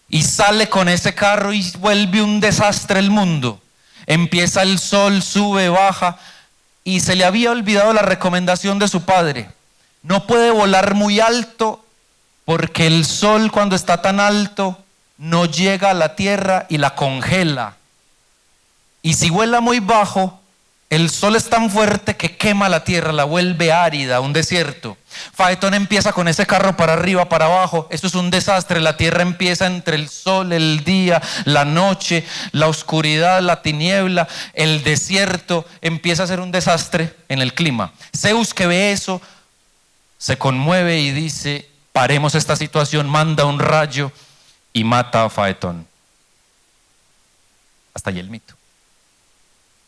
Speaker 1: y sale con ese carro y vuelve un desastre el mundo. Empieza el sol, sube, baja. Y se le había olvidado la recomendación de su padre. No puede volar muy alto porque el sol, cuando está tan alto, no llega a la tierra y la congela. Y si vuela muy bajo, el sol es tan fuerte que quema la tierra, la vuelve árida, un desierto. Faetón empieza con ese carro para arriba, para abajo. Eso es un desastre. La tierra empieza entre el sol, el día, la noche, la oscuridad, la tiniebla, el desierto. Empieza a ser un desastre en el clima. Zeus, que ve eso, se conmueve y dice: paremos esta situación, manda un rayo y mata a Faetón. Hasta ahí el mito.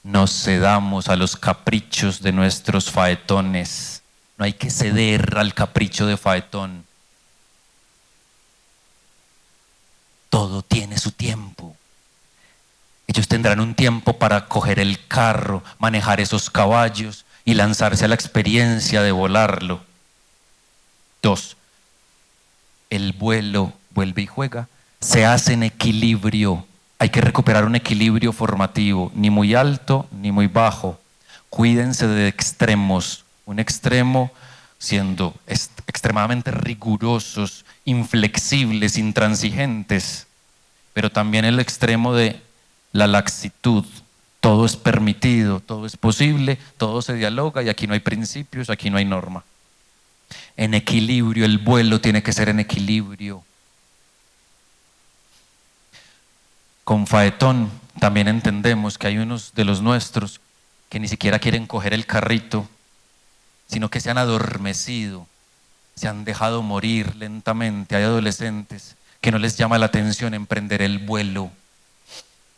Speaker 1: Nos cedamos a los caprichos de nuestros faetones. No hay que ceder al capricho de Faetón. Todo tiene su tiempo. Ellos tendrán un tiempo para coger el carro, manejar esos caballos y lanzarse a la experiencia de volarlo. 2. El vuelo, vuelve y juega, se hace en equilibrio. Hay que recuperar un equilibrio formativo, ni muy alto ni muy bajo. Cuídense de extremos. Un extremo siendo extremadamente rigurosos, inflexibles, intransigentes, pero también el extremo de la laxitud. Todo es permitido, todo es posible, todo se dialoga y aquí no hay principios, aquí no hay norma. En equilibrio, el vuelo tiene que ser en equilibrio. Con Faetón también entendemos que hay unos de los nuestros que ni siquiera quieren coger el carrito, sino que se han adormecido, se han dejado morir lentamente. Hay adolescentes que no les llama la atención emprender el vuelo.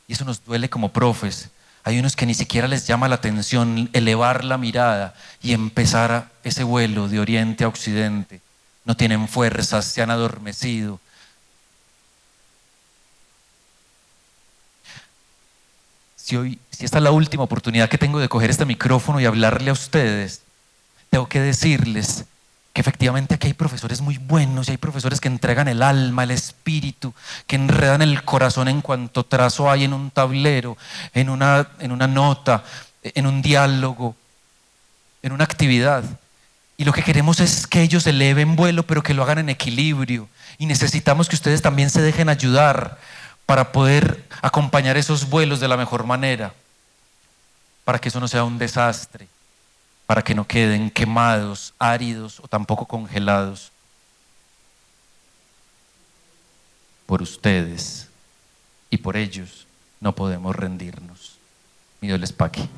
Speaker 1: Y eso nos duele como profes. Hay unos que ni siquiera les llama la atención elevar la mirada y empezar ese vuelo de oriente a occidente. No tienen fuerzas, se han adormecido. Si esta es la última oportunidad que tengo de coger este micrófono y hablarle a ustedes, tengo que decirles que efectivamente aquí hay profesores muy buenos y hay profesores que entregan el alma, el espíritu, que enredan el corazón en cuanto trazo hay en un tablero, en una nota, en un diálogo, en una actividad. Y lo que queremos es que ellos eleven vuelo, pero que lo hagan en equilibrio. Y necesitamos que ustedes también se dejen ayudar para poder acompañar esos vuelos de la mejor manera, para que eso no sea un desastre, para que no queden quemados, áridos o tampoco congelados. por ustedes y por ellos no podemos rendirnos. Mi Dios les pague.